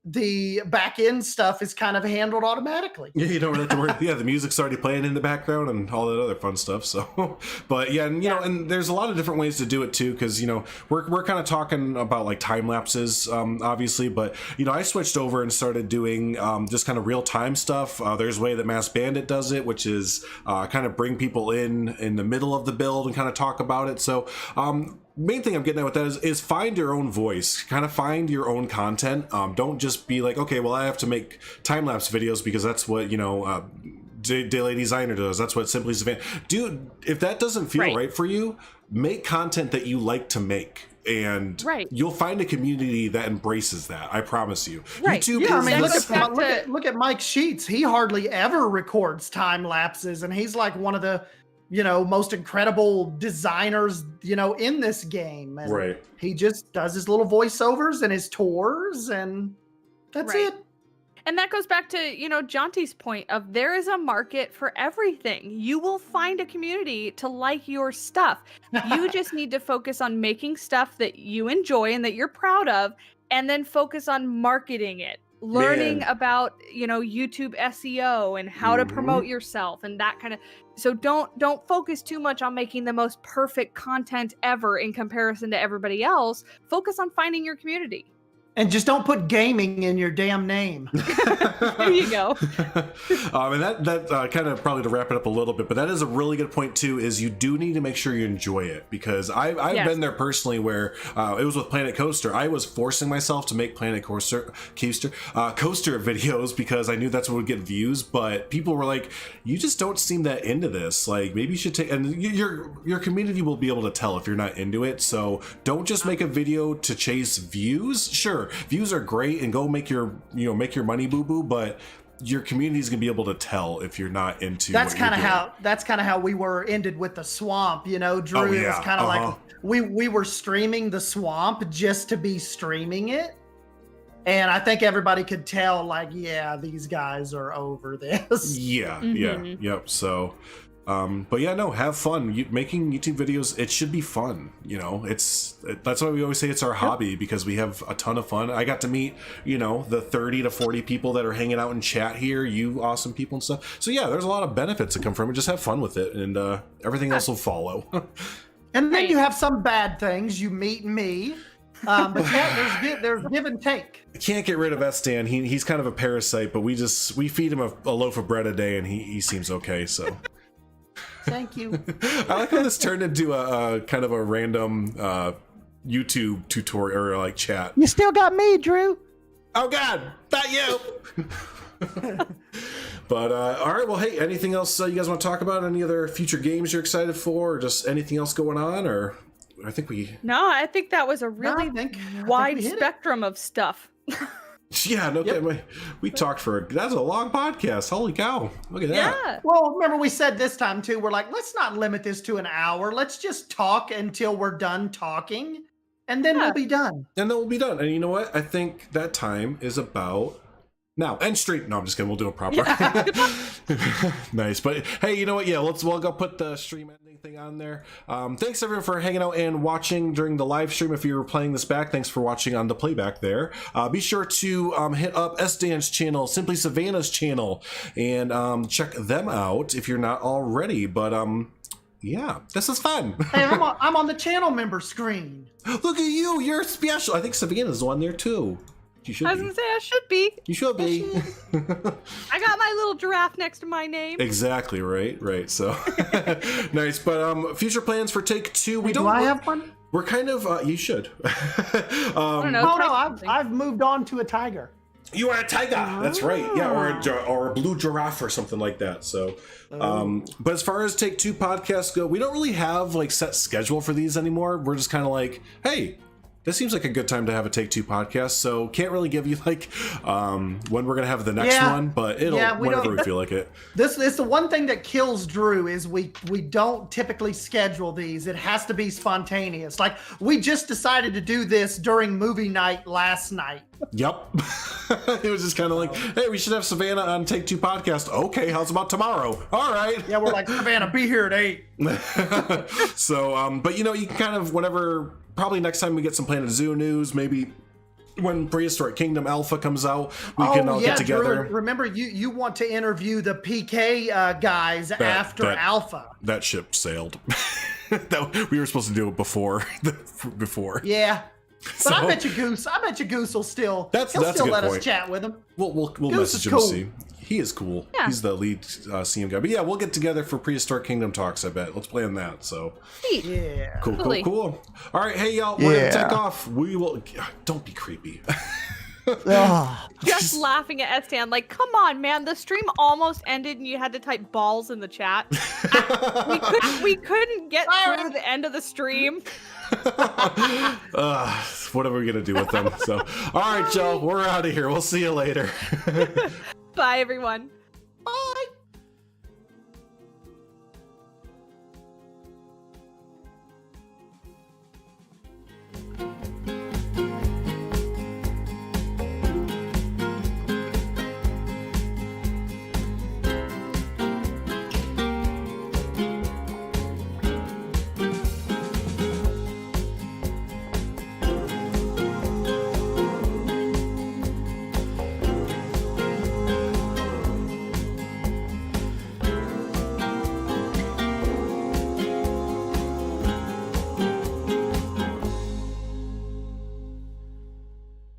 the back end stuff is kind of handled automatically. Yeah, you don't have to worry. Yeah, the music's already playing in the background and all that other fun stuff. So, but yeah, and you know, and there's a lot of different ways to do it too, because you know we're kind of talking about like time lapses, obviously, but you know I switched over and started doing just kind of real time stuff. There's a way that Mass Bandit does it, which is kind of bring people in the middle of the build and kind of talk about it. So. Main thing I'm getting at with that is find your own voice, kind of find your own content. Don't just be like, okay, well, I have to make time-lapse videos because that's what, you know, Daily Designer does. That's what SimplySavannah. Dude, if that doesn't feel right for you, make content that you like to make. And you'll find a community that embraces that. I promise you. Right. YouTube look at Mike Sheets. He hardly ever records time lapses, and he's like one of the most incredible designers, in this game. And he just does his little voiceovers and his tours, and that's it. And that goes back to, Jonty's point of there is a market for everything. You will find a community to like your stuff. You just need to focus on making stuff that you enjoy and that you're proud of, and then focus on marketing it. Learning about, YouTube SEO and how to promote yourself and that kind of. So don't focus too much on making the most perfect content ever in comparison to everybody else. Focus on finding your community. And just don't put gaming in your damn name. There you go. And that kind of probably to wrap it up a little bit, but that is a really good point too, is you do need to make sure you enjoy it, because I've been there personally where it was with Planet Coaster. I was forcing myself to make Planet Coaster videos because I knew that's what would get views, but people were like, you just don't seem that into this. Like, maybe you should take, and your community will be able to tell if you're not into it. So don't just make a video to chase views. Sure, views are great and go make your money, boo boo, but your community is gonna be able to tell if you're not into. That's kind of how we were ended with the swamp. Drew. Oh, yeah. It was kind of like we were streaming the swamp just to be streaming it, and I think everybody could tell, like, yeah, these guys are over this. Yep. So but yeah, no, have fun. Making YouTube videos, it should be fun. That's why we always say it's our hobby, because we have a ton of fun. I got to meet, the 30 to 40 people that are hanging out in chat here, you awesome people and stuff. So yeah, there's a lot of benefits that come from it. Just have fun with it, and everything else will follow. And then you have some bad things. You meet me. But yeah, there's give and take. I can't get rid of Estan. He's kind of a parasite, but we feed him a loaf of bread a day, and he seems okay, so. Thank you. I like how this turned into a kind of a random YouTube tutorial or like chat. You still got me, Drew. Oh God, not you. But all right, well, hey, anything else you guys want to talk about? Any other future games you're excited for, or just anything else going on? Or I think that was a really wide spectrum of stuff. Yeah, no kidding. We talked that's a long podcast. Holy cow. Look at that. Yeah. Well, remember we said this time too, we're like, let's not limit this to an hour. Let's just talk until we're done talking, and then we'll be done. And you know what? I think that time is about now. End stream. No, I'm just kidding. We'll do it proper. Yeah. Nice. But hey, you know what? Yeah, we'll go put the stream ending thing on there. Thanks everyone for hanging out and watching during the live stream. If you're playing this back, thanks for watching on the playback there. Be sure to hit up SDan's channel, SimplySavannah's channel, and check them out if you're not already. But yeah, this is fun. Hey, I'm on the channel member screen. Look at you, you're special. I think Savannah's on there too. I was gonna say I should be. You should be. I got my little giraffe next to my name. Exactly, right. So nice. But future plans for Take2. Do I have one? We're kind of you should. I don't know. I've moved on to a tiger. You are a tiger. That's right. Yeah, or a blue giraffe or something like that. So but as far as Take2 podcasts go, we don't really have like set schedule for these anymore. We're just kind of like, hey, this seems like a good time to have a Take2 podcast, so can't really give you like when we're gonna have the next one, but it'll whenever we feel like it. This is the one thing that kills Drew is we don't typically schedule these. It has to be spontaneous. Like we just decided to do this during movie night last night. Yep. It was just kind of like, hey, we should have Savannah on Take2 podcast. Okay, how's about tomorrow? All right. Yeah, we're like, Savannah, be here at 8. So, but you can kind of whenever. Probably next time we get some Planet Zoo news, maybe when Prehistoric Kingdom Alpha comes out, we can all get together. Drew, remember, you want to interview the PK guys after Alpha. That ship sailed. We were supposed to do it before. Yeah. But I bet you Goose will still let us chat with him. We'll message him to see. He is cool. Yeah. He's the lead CM guy. But yeah, we'll get together for Prehistoric Kingdom talks, I bet. Let's plan that. So yeah. Cool. All right, hey y'all, we're gonna take off. We will don't be creepy. Just laughing at Estan, like, come on, man, the stream almost ended and you had to type balls in the chat. we couldn't get through the end of the stream. What are we gonna do with them? So all right, y'all, we're out of here. We'll see you later. Bye, everyone.